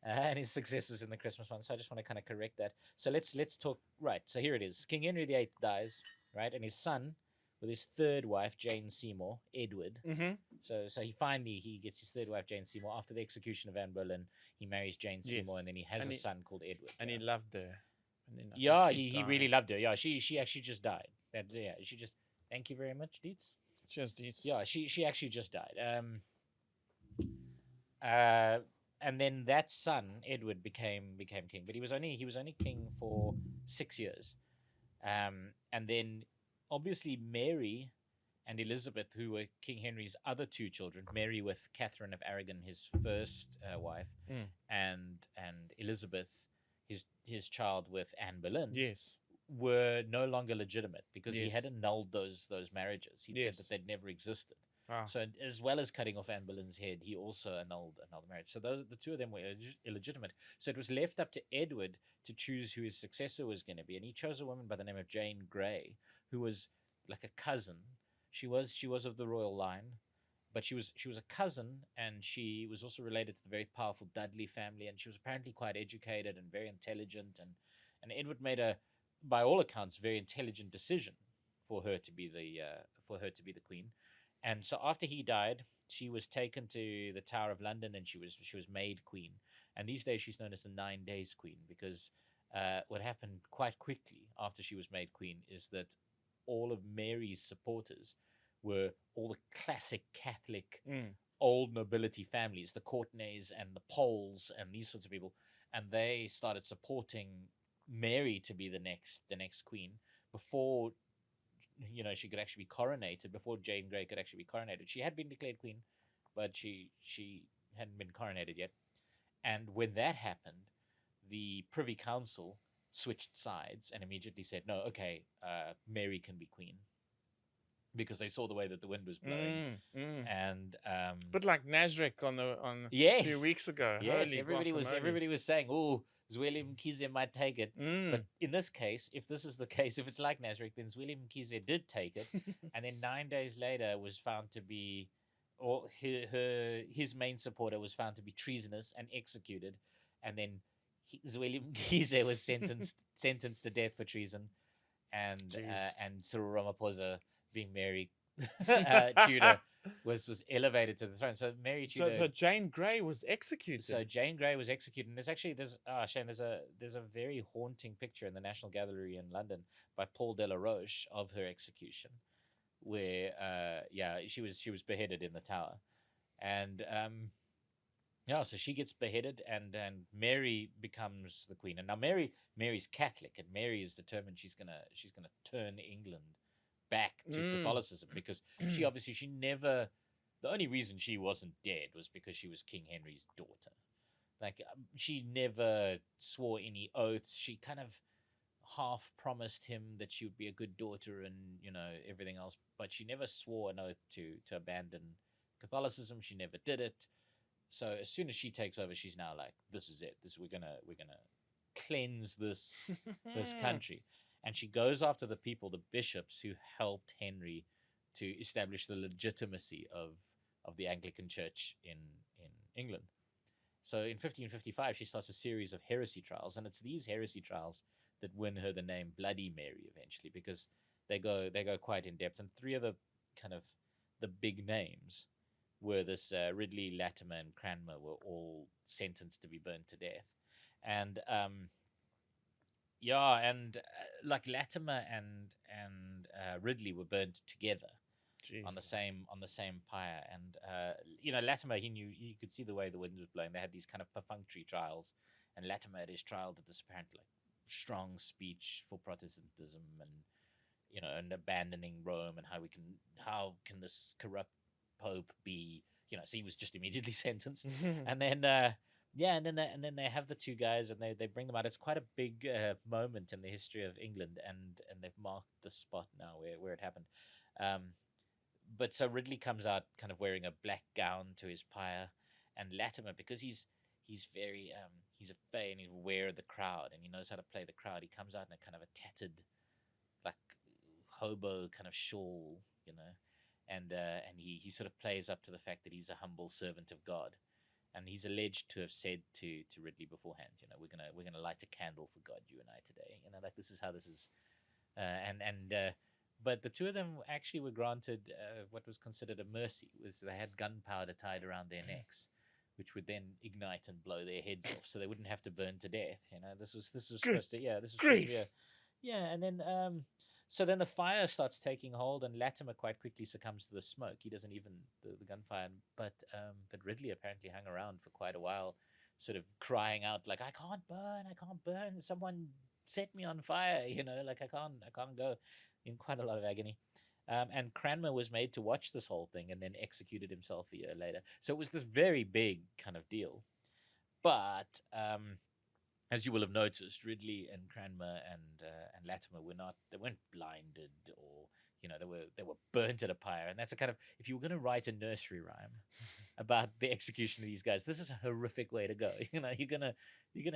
and his successors in the Christmas one. So I just want to kind of correct that. So let's talk. Right. So here it is. King Henry VIII dies, right, and his son, with his third wife, Jane Seymour, Edward. Mm-hmm. So he gets his third wife, Jane Seymour, after the execution of Anne Boleyn. He marries Jane Seymour, and then he has a son called Edward. And he loved her. And then he really loved her. Yeah, she actually just died. She just. Thank you very much, Dietz. Cheers, Dietz. Yeah, she actually just died. And then that son, Edward, became king, but he was only king for 6 years. And then obviously Mary and Elizabeth, who were King Henry's other two children, Mary with Catherine of Aragon, his first wife, and Elizabeth, his child with Anne Boleyn, yes, were no longer legitimate because he had annulled those marriages. He said that they'd never existed. Wow. So as well as cutting off Anne Boleyn's head, he also annulled the marriage. So the two of them were illegitimate. So it was left up to Edward to choose who his successor was going to be, and he chose a woman by the name of Jane Grey, who was like a cousin. She was of the royal line, but she was a cousin, and she was also related to the very powerful Dudley family, and she was apparently quite educated and very intelligent, and Edward made a, by all accounts, very intelligent decision for her to be the queen. And so after he died, she was taken to the Tower of London, and she was made queen. And these days she's known as the 9 Days Queen, because what happened quite quickly after she was made queen is that all of Mary's supporters were all the classic Catholic old nobility families, the Courtenays and the Poles and these sorts of people, and they started supporting Mary to be the next queen before she could actually be coronated, before Jane Grey could actually be coronated. She had been declared queen, but she hadn't been coronated yet. And when that happened, the Privy Council switched sides and immediately said, no, okay, Mary can be queen. because they saw the way that the wind was blowing. And But like Nasrik on a yes, few weeks ago. yes, Holy everybody guacamole. was saying, "Oh, Zweli Mkhize might take it." But in this case, if this is the case, if it's like Nasrik, then Zweli Mkhize did take it, and then 9 days later was found to be, or his main supporter was found to be treasonous and executed, and then Zweli Mkhize was sentenced to death for treason, and Cyril Ramaphosa, being Mary Tudor, was elevated to the throne. So Mary Tudor. So Jane Grey was executed. So Jane Grey was executed, and Shane, there's a very haunting picture in the National Gallery in London by Paul Delaroche of her execution, where she was beheaded in the Tower, and so she gets beheaded, and Mary becomes the queen, and now Mary's Catholic, and Mary is determined she's gonna turn England back to Catholicism, because she never. The only reason she wasn't dead was because she was King Henry's daughter. Like, she never swore any oaths. She kind of half promised him that she would be a good daughter and, everything else, but she never swore an oath to abandon Catholicism. She never did it. So as soon as she takes over, she's now like, this is it. We're gonna cleanse this country. And she goes after the people, the bishops who helped Henry to establish the legitimacy of the Anglican Church in England. So in 1555, she starts a series of heresy trials, and it's these heresy trials that win her the name Bloody Mary eventually, because they go quite in depth. And three of the kind of the big names were this Ridley, Latimer, and Cranmer were all sentenced to be burned to death, and like Latimer and Ridley were burned together. Jeez. on the same pyre, and Latimer, you could see the way the wind was blowing. They had these kind of perfunctory trials, and Latimer at his trial did this apparent like strong speech for Protestantism and abandoning Rome, and how can this corrupt Pope be, so he was just immediately sentenced. And then and then they have the two guys, and they bring them out. It's quite a big moment in the history of England, and they've marked the spot now where it happened. But so Ridley comes out kind of wearing a black gown to his pyre, and Latimer, because he's very he's a fey and he's aware of the crowd and he knows how to play the crowd, he comes out in a kind of a tattered, like, hobo kind of shawl, and he sort of plays up to the fact that he's a humble servant of God, and he's alleged to have said to Ridley beforehand, we're gonna light a candle for God, you and I, today, like, this is how this is, but the two of them actually were granted what was considered a mercy. Was they had gunpowder tied around their necks, which would then ignite and blow their heads off, so they wouldn't have to burn to death. This was supposed to be and then so then the fire starts taking hold, and Latimer quite quickly succumbs to the smoke. He doesn't even the gunfire, but Ridley apparently hung around for quite a while, sort of crying out like, I can't burn, someone set me on fire, like I can't go, in quite a lot of agony. And Cranmer was made to watch this whole thing and then executed himself a year later. So it was this very big kind of deal. But as you will have noticed, Ridley and Cranmer and Latimer weren't blinded, or they were burnt at a pyre. And that's a kind of, if you were going to write a nursery rhyme about the execution of these guys, this is a horrific way to go. You're gonna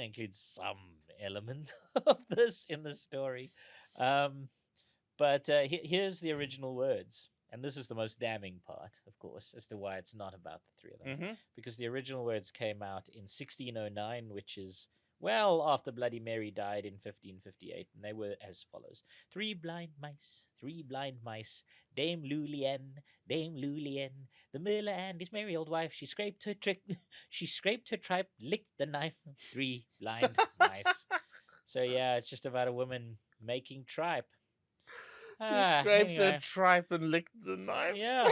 include some element of this in the story. But here's the original words, and this is the most damning part, of course, as to why it's not about the three of them. Because the original words came out in 1609, which is well after Bloody Mary died in 1558, and they were as follows: three blind mice, Dame Lulien, the miller and his merry old wife. She scraped her tripe, licked the knife. Three blind mice. So yeah, it's just about a woman making tripe. She scraped her tripe and licked the knife. Yeah.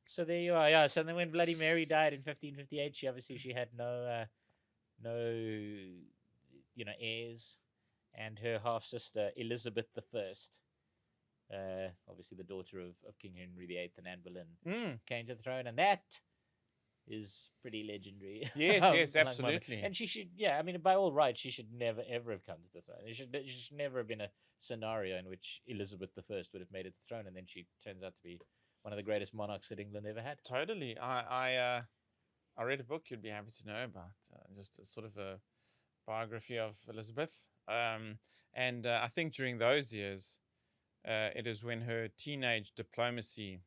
So there you are. Yeah. So then when Bloody Mary died in 1558, she had no heirs, and her half sister Elizabeth I, obviously the daughter of King Henry VIII and Anne Boleyn, came to the throne, and that is pretty legendary. Yes, yes, Among women. absolutely. And she should, yeah, I mean, by all rights, she should never ever have come to the throne. It should never have been a scenario in which Elizabeth I would have made it to the throne, and then she turns out to be one of the greatest monarchs that England ever had. Totally. I read a book you'd be happy to know about, just a sort of a biography of Elizabeth. And I think during those years, it is when her teenage diplomacy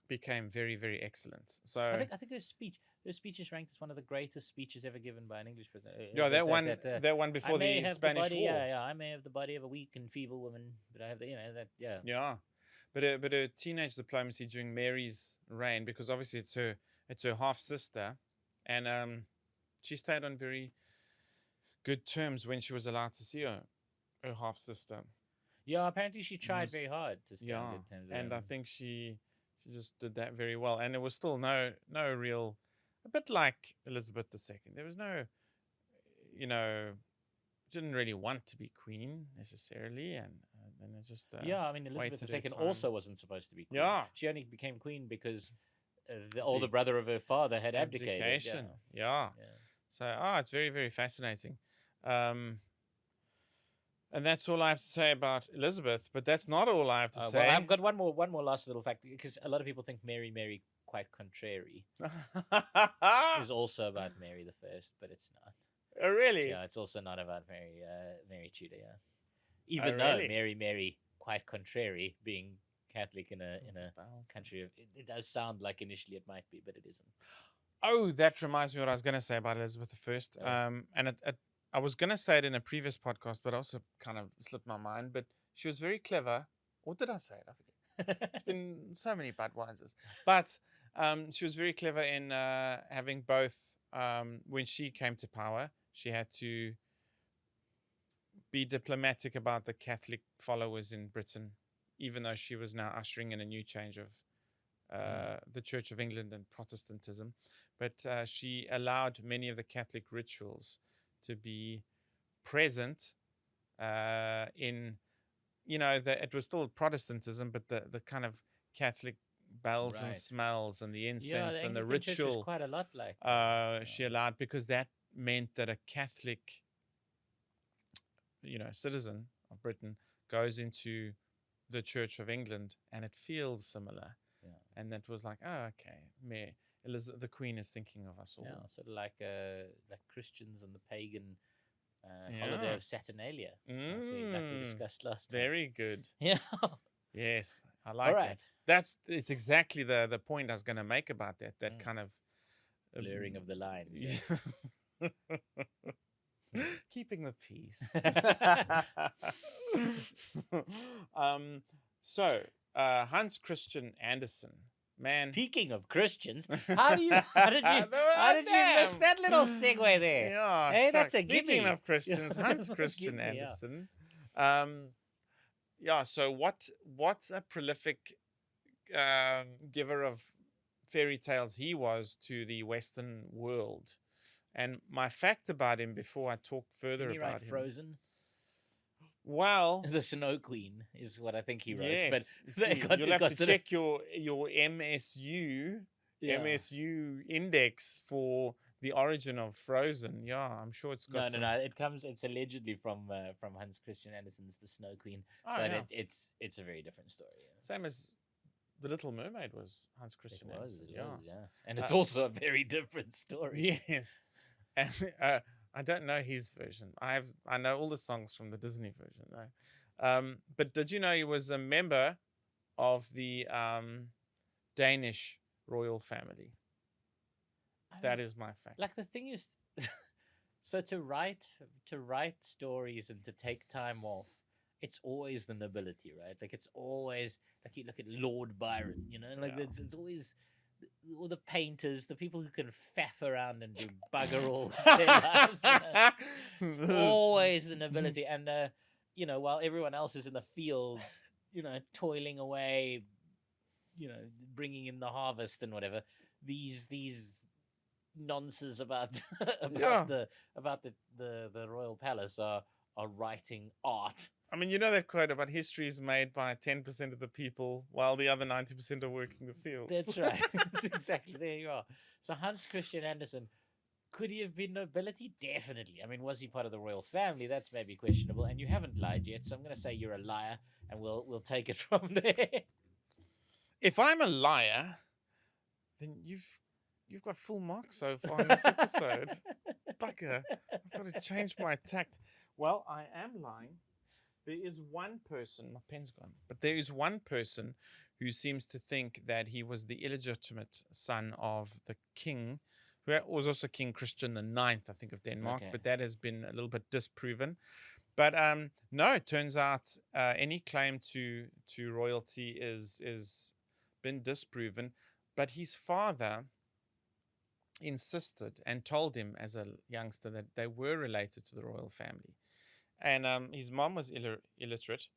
became very, very excellent. So I think her speech is ranked as one of the greatest speeches ever given by an English president. yeah, that one before the Spanish War. Yeah, I may have the body of a weak and feeble woman, but I have the, yeah. Yeah, but her teenage diplomacy during Mary's reign, because obviously it's her half sister, and she stayed on very good terms when she was allowed to see her half sister. Yeah, apparently she tried very hard to stay on good terms. And I think she just did that very well. And there was still no real, a bit like Elizabeth II. There was no, didn't really want to be queen necessarily, and then it just I mean, Elizabeth II also wasn't supposed to be queen. Yeah, she only became queen because the older brother of her father had abdicated. Abdication. Yeah. So it's very, very fascinating. And that's all I have to say about Elizabeth, but that's not all I have to say. Well, I've got one more last little fact, because a lot of people think Mary quite contrary is also about Mary the First, but it's not. Oh, really? Yeah, it's also not about Mary Tudor. Yeah, even though really? Mary quite contrary, being Catholic in a country of it does sound like initially it might be, but it isn't. Oh, that reminds me what I was going to say about Elizabeth I. And I was going to say it in a previous podcast, but also kind of slipped my mind. But she was very clever. Or did I say it? I forget. It's been so many Budweisers. But she was very clever in having both. When she came to power, she had to be diplomatic about the Catholic followers in Britain, even though she was now ushering in a new change of the Church of England and Protestantism. But she allowed many of the Catholic rituals to be present in, that it was still Protestantism, but the kind of Catholic bells and smells and the incense and the ritual. Church is quite a lot like she allowed, because that meant that a Catholic, citizen of Britain goes into the Church of England and it feels similar. Yeah. And that was like, oh, okay, Elizabeth, the Queen is thinking of us all. Yeah, sort of like Christians and the pagan holiday of Saturnalia, like we discussed last time. Very good. Yeah. Yes, I like it. It's exactly the point I was going to make about that kind of blurring of the lines. Yeah. Keeping the peace. So Hans Christian Andersen. Man. Speaking of Christians, how did you miss that little segue there? Yeah, hey, that's a Speaking gimme. of Christians, Hans Christian Andersen. So what's a prolific giver of fairy tales he was to the Western world. And my fact about him, before I talk further about him, Frozen. Well, the Snow Queen is what I think he wrote. Yes, but you'll have to check your MSU index for the origin of Frozen. Yeah, I'm sure it's got. No. It's allegedly from Hans Christian Andersen's The Snow Queen, it's a very different story. Yeah. Same as The Little Mermaid was Hans Christian Andersen. It was, and it's also a very different story. Yes, and I don't know his version. I know all the songs from the Disney version though. But did you know he was a member of the Danish royal family? That is my fact. Like, the thing is, so to write stories and to take time off, it's always the nobility, right? Like, it's always like, you look at Lord Byron, it's always all the painters, the people who can faff around and do bugger all their lives. It's always the nobility, and while everyone else is in the field, toiling away, bringing in the harvest and whatever. These nonsense about the royal palace are writing art I mean, you know that quote about history is made by 10% of the people while the other 90% are working the fields. That's right. That's exactly, there you are. So Hans Christian Andersen, could he have been nobility? Definitely. I mean, was he part of the royal family? That's maybe questionable. And you haven't lied yet, so I'm going to say you're a liar, and we'll take it from there. If I'm a liar, then you've got full marks so far in this episode. Bugger. I've got to change my tact. Well, I am lying. There is one person, my pen's gone, but there is one person who seems to think that he was the illegitimate son of the king, who was also King Christian IX, I think, of Denmark, Okay. but that has been a little bit disproven. But no, it turns out any claim to royalty is been disproven. But his father insisted and told him as a youngster that they were related to the royal family. And his mom was illiterate.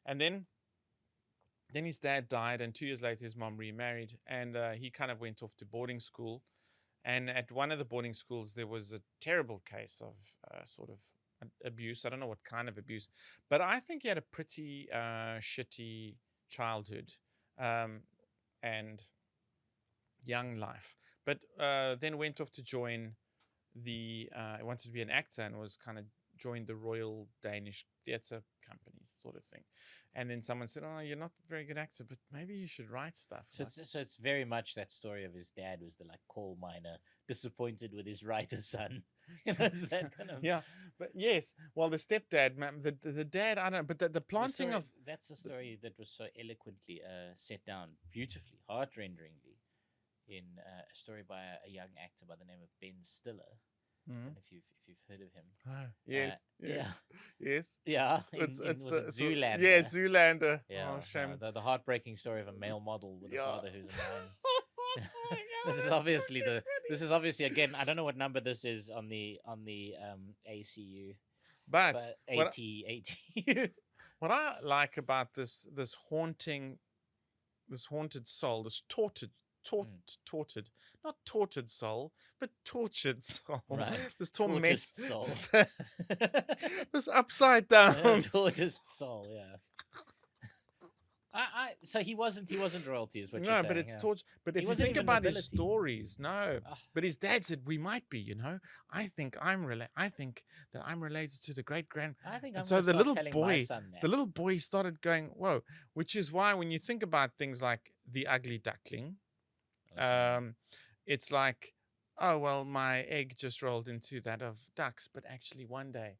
And then his dad died, and 2 years later his mom remarried, and he kind of went off to boarding school. And at one of the boarding schools there was a terrible case of sort of abuse. I don't know what kind of abuse, but I think he had a pretty shitty childhood and young life. But then went off to join the wanted to be an actor and was kind of joined the Royal Danish Theatre Company sort of thing. And then someone said, "Oh, you're not a very good actor, but maybe you should write stuff." So it's very much that story of his dad was the like coal miner, disappointed with his writer son. You know, it's that kind of Yeah, but yes. Well, the stepdad, the dad, I don't know, but the planting of that's a story that was so eloquently set down beautifully, heart-renderingly, in a story by a young actor by the name of Ben Stiller. And if you've heard of him, yes, yes, yeah, it's was it Zoolander? Yeah, Zoolander. Yeah, oh, shame. The heartbreaking story of a male model with a father who's a man. Oh my God, This is obviously again, I don't know what number this is on the ACU, but AT. what I like about this haunted soul, this tortured, not tortured soul, but tortured soul. Right. This torment soul. This upside down tortured soul, yeah. So he wasn't royalty, is what you're saying. No, but it's torture. But if you wasn't think even about his nobility. stories, no. But his dad said we might be. You know, I think that I'm related to the great grand. I think And I'm so gonna the start little telling my boy, son that. the little boy started going, whoa. Which is why when you think about things like the ugly duckling, it's like, oh well, my egg just rolled into that of ducks, but actually one day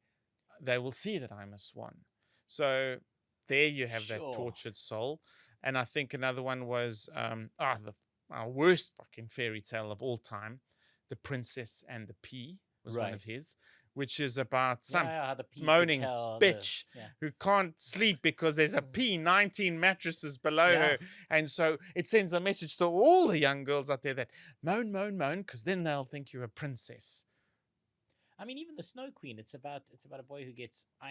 they will see that I'm a swan. So there you have that tortured soul. And I think another one was our worst fucking fairy tale of all time, The Princess and the Pea was one of his, which is about some the pea moaning could tell bitch who can't sleep because there's a pea 19 mattresses below her. And so it sends a message to all the young girls out there that moan, because then they'll think you're a princess. I mean, even the Snow Queen, it's about a boy who gets an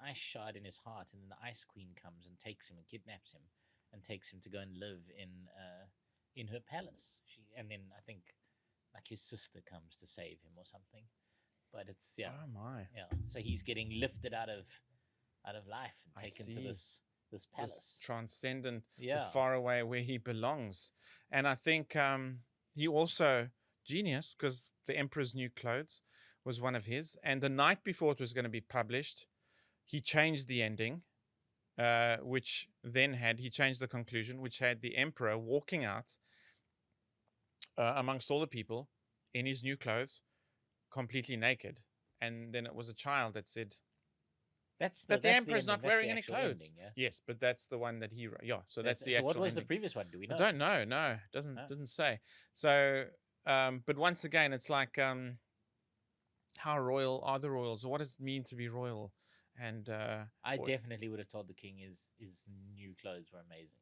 ice shard in his heart, and then the Ice Queen comes and takes him and kidnaps him and takes him to go and live in her palace. And then I think like his sister comes to save him or something. But it's Oh my. Yeah. So he's getting lifted out of life and taken to this palace. This transcendent, this far away where he belongs. And I think he also genius, because The Emperor's New Clothes was one of his. And the night before it was going to be published, he changed the ending, which then he changed the conclusion, which had the emperor walking out amongst all the people in his new clothes, completely naked. And then it was a child that said, the emperor's not wearing any clothes. Ending, yeah? Yes, but that's the one that he wrote. Yeah, so that's the so actual what was ending. the previous one? Do we know? I don't know. No, doesn't say. So, but once again, it's like, how royal are the royals? Or what does it mean to be royal? And I definitely would have told the king his new clothes were amazing.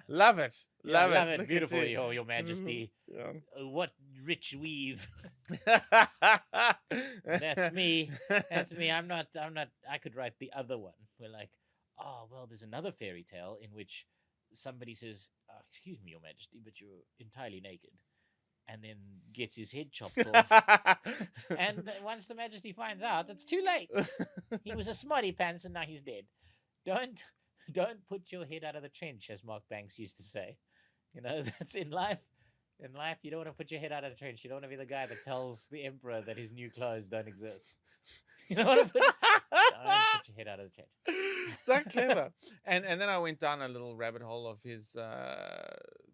Love it. Love it. Look, beautiful, your Majesty. What rich weave. That's me. I'm not. I could write the other one. We're like, oh well, there's another fairy tale in which somebody says, "Excuse me, Your Majesty, but you're entirely naked." and then gets his head chopped off. And once the Majesty finds out, it's too late. He was a smarty pants, and now he's dead. Don't put your head out of the trench, as Mark Banks used to say. That's in life. In life, you don't want to put your head out of the trench. You don't want to be the guy that tells the emperor that his new clothes don't exist. You don't want to don't put your head out of the trench. So clever. And then I went down a little rabbit hole of his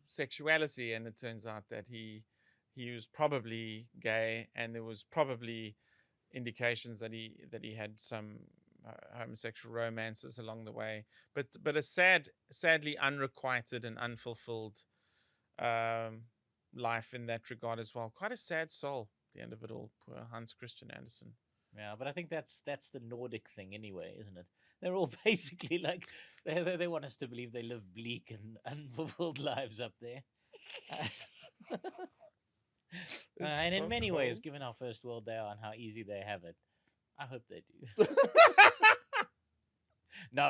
sexuality, and it turns out that he was probably gay, and there was probably indications that he had some homosexual romances along the way, but a sadly unrequited and unfulfilled life in that regard as well. Quite a sad soul at the end of it all. Poor Hans Christian Andersen. Yeah, but I think that's the Nordic thing anyway, isn't it? They're all basically like they want us to believe they live bleak and unfulfilled lives up there. And in many ways, given how first world they are and how easy they have it, I hope they do. No,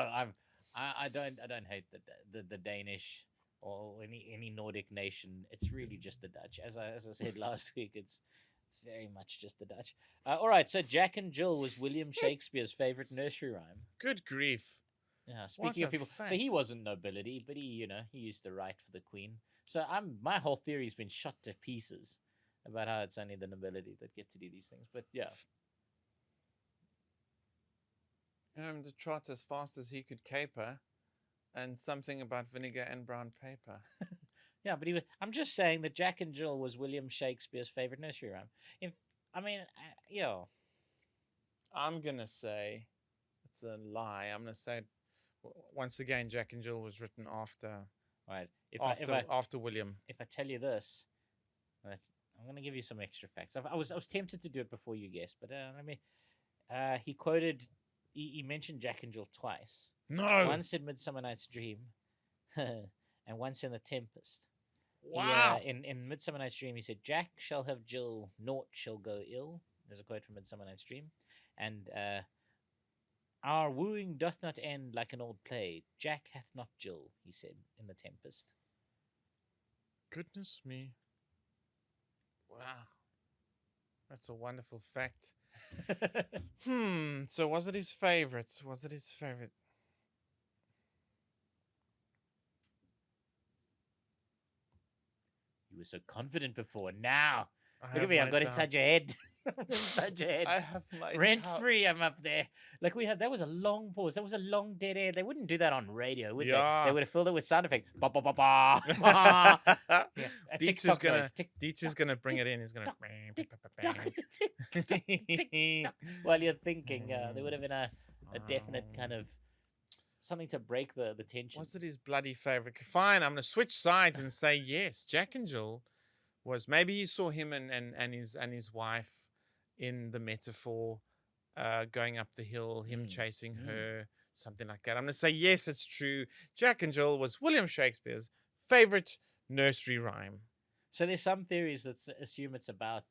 I don't hate the Danish or any Nordic nation. It's really just the Dutch. As I said last week, it's very much just the Dutch. All right, so Jack and Jill was William Shakespeare's favorite nursery rhyme. Good grief. Yeah, speaking of people, so he wasn't nobility, but he used to write for the Queen. So my whole theory's been shot to pieces about how it's only the nobility that get to do these things. But yeah. To trot as fast as he could caper, and something about vinegar and brown paper. Yeah, but I'm just saying that Jack and Jill was William Shakespeare's favorite nursery rhyme. I'm gonna say it's a lie. I'm gonna say once again, Jack and Jill was written after. Right. After William. If I tell you this, I'm gonna give you some extra facts. I was tempted to do it before you guessed, but he mentioned Jack and Jill twice. No. Once in Midsummer Night's Dream, and once in The Tempest. Wow. In Midsummer Night's Dream, he said, "Jack shall have Jill, naught shall go ill." There's a quote from Midsummer Night's Dream. And our wooing doth not end like an old play. Jack hath not Jill, he said in The Tempest. Goodness me. Wow. That's a wonderful fact. So was it his favorite? You were so confident before. Now, look at me. I've got inside your head. Inside your head. I have my rent free. I'm up there. Like that was a long pause. That was a long dead air. They wouldn't do that on radio, would they? They would have filled it with sound effects. Ba ba ba ba. Yeah. Dietz is gonna bring it in. He's gonna. While you're thinking, there would have been a definite kind of something to break the tension. Was it his bloody favorite? Fine, I'm gonna switch sides and say yes. Jack and Jill was, maybe he saw him and his wife in the metaphor, going up the hill, him chasing her, something like that. I'm going to say, yes, it's true. Jack and Jill was William Shakespeare's favorite nursery rhyme. So there's some theories that assume it's about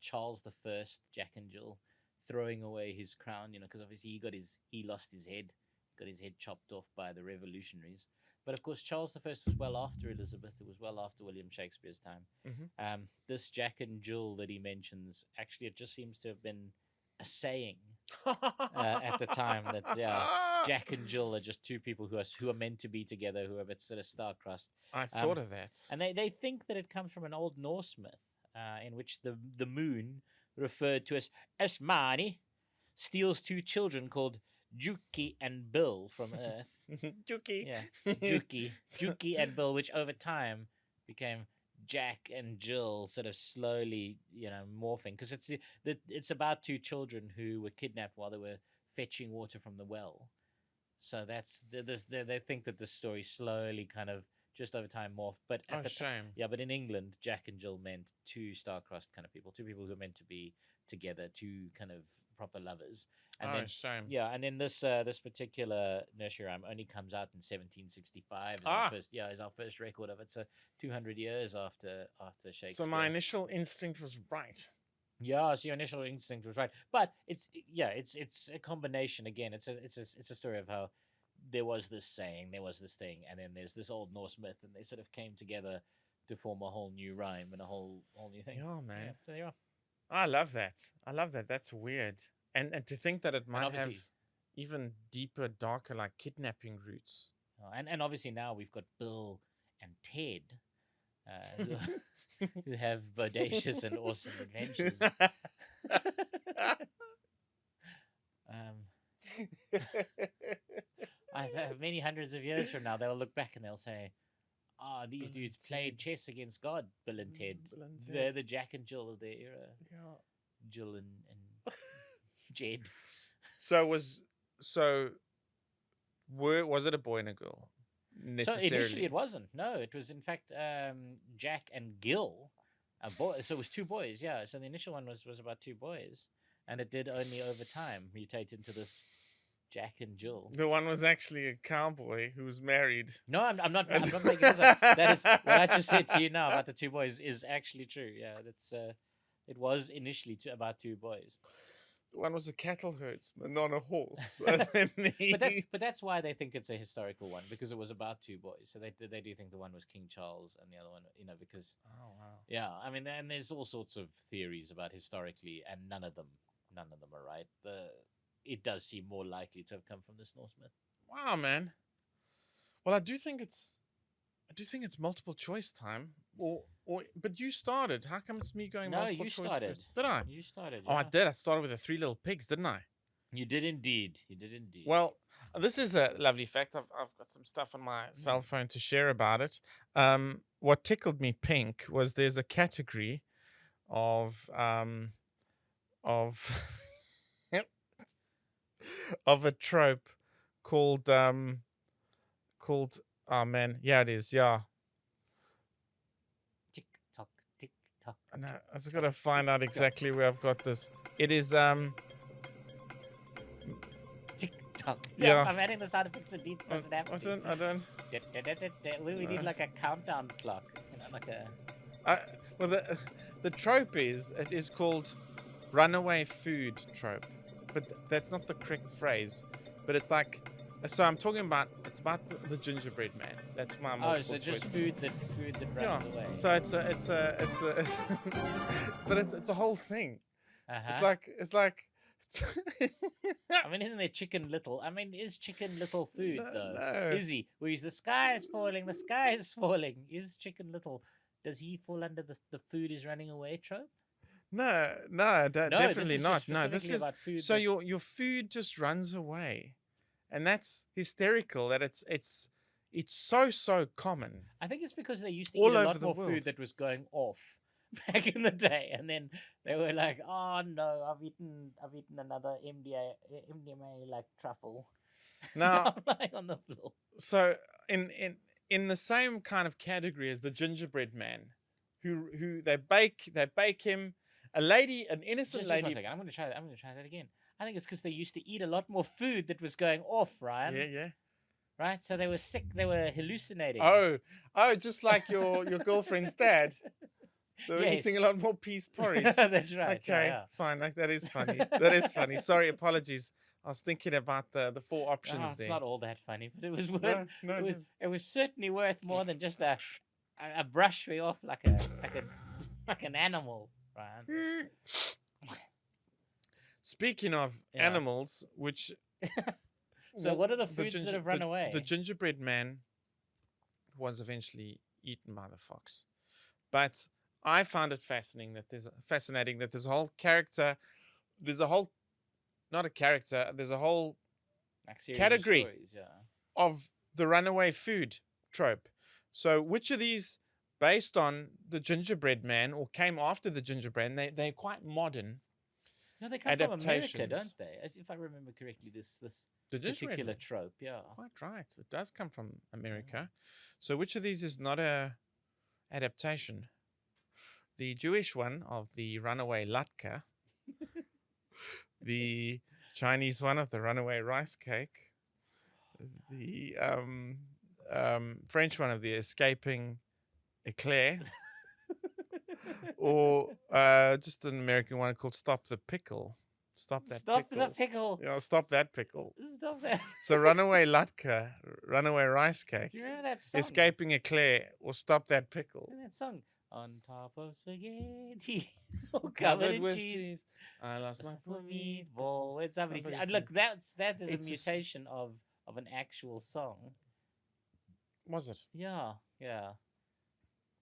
Charles I, Jack and Jill, throwing away his crown, because obviously he lost his head, got his head chopped off by the revolutionaries. But of course, Charles I was well after Elizabeth. It was well after William Shakespeare's time. Mm-hmm. This Jack and Jill that he mentions, actually, it just seems to have been a saying at the time that Jack and Jill are just two people who are meant to be together, who are a bit sort of star-crossed. I thought of that. And they think that it comes from an old Norse myth in which the moon, referred to as Esmani, steals two children called Juki and Bill from Earth. Juki. Yeah. Juki and Bill, which over time became Jack and Jill, sort of slowly, morphing. Because it's about two children who were kidnapped while they were fetching water from the well. So they think that the story slowly kind of just over time morphed. But shame. Yeah, but in England, Jack and Jill meant two star-crossed kind of people, two people who were meant to be together, two kind of proper lovers. And shame. Yeah, and then this particular nursery rhyme only comes out in 1765. Is our first record of it. So 200 years after Shakespeare. So my initial instinct was right. Yeah, so your initial instinct was right, but it's a combination. Again, it's a story of how there was this saying, there was this thing, and then there's this old Norse myth, and they sort of came together to form a whole new rhyme and a whole new thing. Yeah, man. Yeah, so there you are. I love that. I love that. That's weird. And to think that it might have obviously- even deeper, darker, like kidnapping roots. And obviously now we've got Bill and Ted, who have bodacious and awesome adventures. Many hundreds of years from now, they'll look back and they'll say, these Bill dudes and played Ted. chess against God, Bill and Ted. Bill and They're Ted. the Jack and Jill of their era. Yeah. Jill and Jed. Was it a boy and a girl? Necessarily. So initially it wasn't. No, it was in fact Jack and Gil, a boy. So it was two boys. Yeah. So the initial one was about two boys, and it did only over time mutate into this Jack and Jill. The one was actually a cowboy who was married. No, I'm not making this up. That is what I just said to you now about the two boys is actually true. Yeah, that's it was initially about two boys. One was a cattle herdsman on a horse. And then But that's why they think it's a historical one, because it was about two boys. So they do think the one was King Charles and the other one, because Oh wow. yeah, I mean, and there's all sorts of theories about historically, and none of them are right. It does seem more likely to have come from this Norse myth. Wow, man. Well, I do think it's multiple choice time. But you started. How come it's me going No, multiple you choice started. first? Did I? You started. Oh, I yeah. did. I started with the Three Little Pigs, didn't I? You did indeed. Well, this is a lovely fact. I've got some stuff on my cell phone to share about it. What tickled me pink was there's a category of of a trope called oh man, yeah, it is, yeah. Tick tock, tick tock. No, I just gotta find out exactly where I've got this. It is Tick tock. Yeah. If I'm adding the sound effects and deets doesn't happen. I don't. We need like a countdown clock, like a. Well, the trope is called runaway food trope, but that's not the correct phrase. But it's like, so I'm talking about the gingerbread man. That's my multiple so just choice. food that runs away. So it's a but it's a whole thing. Uh-huh. It's like. I mean, isn't there Chicken Little? I mean, is Chicken Little food though? No. Is he? Where he's the sky is falling, the sky is falling. Is Chicken Little? Does he fall under the food is running away trope? No, definitely this is not. just No, this specifically is about food so that- your food just runs away, and that's hysterical. That it's so common. I think it's because they used to All eat a over lot the more world. food that was going off back in the day, and then they were like, "Oh no, I've eaten another MDMA like truffle." Now, I'm lying on the floor. so in the same kind of category as the gingerbread man, who they bake him, an innocent Just lady. 1 second. I'm gonna try that again. I think it's because they used to eat a lot more food that was going off, Ryan. Yeah. Right? So they were sick. They were hallucinating. Oh, just like your girlfriend's dad. They were Yes. eating a lot more peas porridge. That's right. Okay, Yeah. fine. Like, that is funny. That is funny. Sorry, apologies. I was thinking about the four options It's there. not all that funny, but it was worth. No, it was certainly worth more than just a brush me off like an animal, Ryan. Speaking of Yeah. animals, which So what are the foods that have run away? The gingerbread man was eventually eaten by the fox, but I found it fascinating that there's a whole character. There's a whole, not a character. There's a whole Like series category. of stories, yeah. of the runaway food trope. So which of these, based on the gingerbread man or came after the gingerbread, they're quite modern. No, they come from America, adaptations. don't they? If I remember correctly, this The gingerbread particular man. trope, yeah. Quite right. It does come from America. So which of these is not a adaptation? The Jewish one of the runaway latke, the Chinese one of the runaway rice cake, the French one of the escaping eclair, or just an American one called Stop the Pickle. Stop that Stop pickle. the pickle. Yeah, stop that pickle. Stop that. So runaway latke, runaway rice cake, Do you remember that song? escaping eclair, or stop that pickle. Remember that song? On top of spaghetti, covered in cheese. I lost my For meat. meatball. When somebody Somebody look, says- that is It's a a s- mutation of an actual song. Was it? Yeah.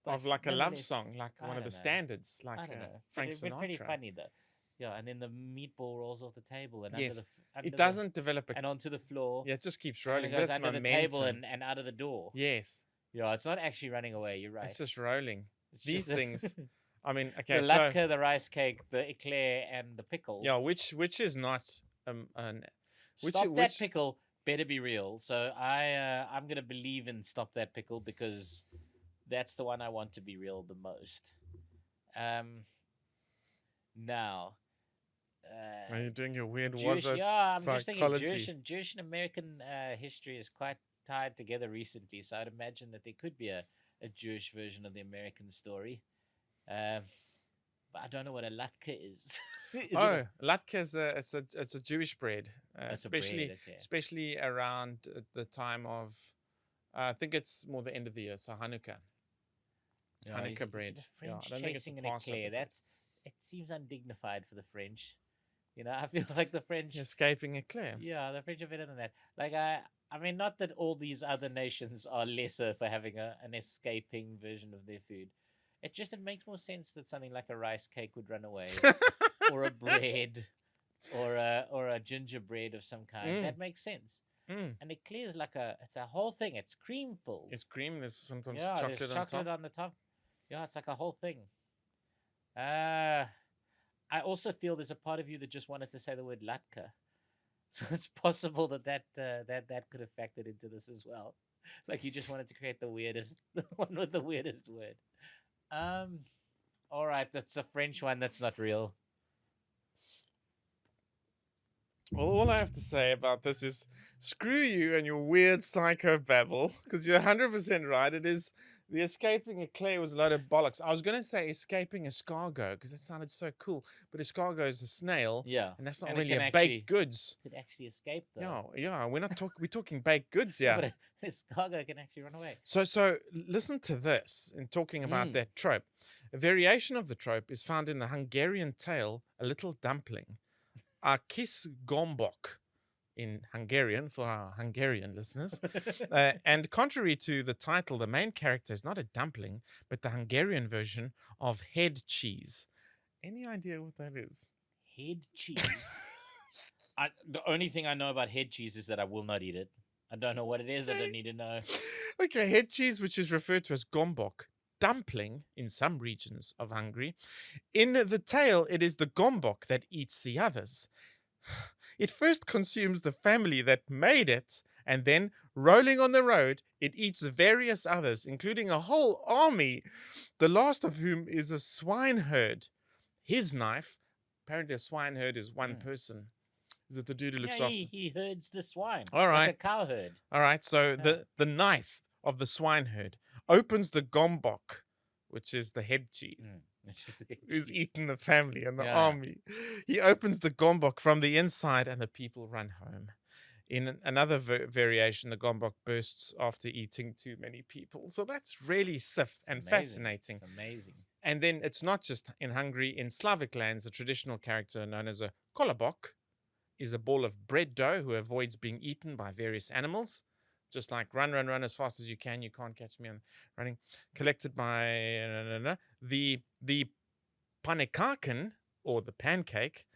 Of like a love nonetheless, song, like I one of the don't know. standards, I like don't know. Frank But pretty Sinatra. funny though. Yeah, and then the meatball rolls off the table and Yes. under It doesn't develop a. and onto the floor. Yeah, it just keeps And then rolling. it But goes it's under the momentum. table and out of the door. Yes, Yeah, it's not actually running away. You're right. it's just rolling. It's These just- things. I mean, okay, the so latke, the rice cake, the eclair, and the pickle. yeah, which is not an which Stop that which pickle better be real. So I'm gonna believe in Stop That Pickle because that's the one I want to be real the most. Now, are you doing your weird Jewish, Wazo yeah, I'm just thinking psychology? Jewish and American history is quite tied together recently. So I'd imagine that there could be a Jewish version of the American story. But I don't know what a latke is. Is it Oh, latke is it's a Jewish bread, That's a especially bread, okay. especially around the time of I think it's more the end of the year, so Hanukkah. No, Hanukkah is it bread. the Yeah, I French don't think it's chasing a an Passover eclair. bread. It seems undignified for the French. You know, I feel like the French. Escaping eclair. Yeah, the French are better than that. Like I mean, not that all these other nations are lesser for having an escaping version of their food. It makes more sense that something like a rice cake would run away, or a bread, or a gingerbread of some kind. Mm. That makes sense. Mm. And eclair is like it's a whole thing. It's cream filled. It's cream. There's sometimes Yeah, chocolate there's on chocolate top. on the top. Yeah, it's like a whole thing. I also feel there's a part of you that just wanted to say the word latka, so it's possible that could have factored into this as well. Like you just wanted to create the one with the weirdest word. All right, that's a French one that's not real. Well, all I have to say about this is screw you and your weird psycho babble, because you're 100% right. It is the escaping eclair was a load of bollocks. I was going to say escaping escargot because it sounded so cool, but escargot is a snail, Yeah, and that's not and it really can a actually- baked goods. Could actually escape though. Yeah, we're not talking. We're talking baked goods here. But this cargo can actually run away. So listen to this in talking about that trope. A variation of the trope is found in the Hungarian tale A Little Dumpling, a kis gombok in Hungarian for our Hungarian listeners. And contrary to the title, the main character is not a dumpling, but the Hungarian version of head cheese. Any idea what that is? Head cheese. The only thing I know about head cheese is that I will not eat it. I don't know what it is. I don't need to know. Okay, head cheese, which is referred to as gombok, dumpling in some regions of Hungary. In the tale, it is the gombok that eats the others. It first consumes the family that made it, and then, rolling on the road, it eats various others, including a whole army, the last of whom is a swineherd. His knife, apparently a swineherd is one person. Is it the dude who looks after? He herds the swine. All right. Like a cow herd. All right, so Yeah. the knife of the swineherd opens the gombok, which is the head cheese, Which is the head who's cheese. eaten the family and the Yeah. army. He opens the gombok from the inside, and the people run home. In another variation, the gombok bursts after eating too many people. So that's really It's and amazing. fascinating. It's amazing. And then it's not just in Hungary. In Slavic lands, a traditional character known as a kolobok is a ball of bread dough who avoids being eaten by various animals. Just like run as fast as you can. You can't catch me on running. Collected by the panekaken, or the pancake,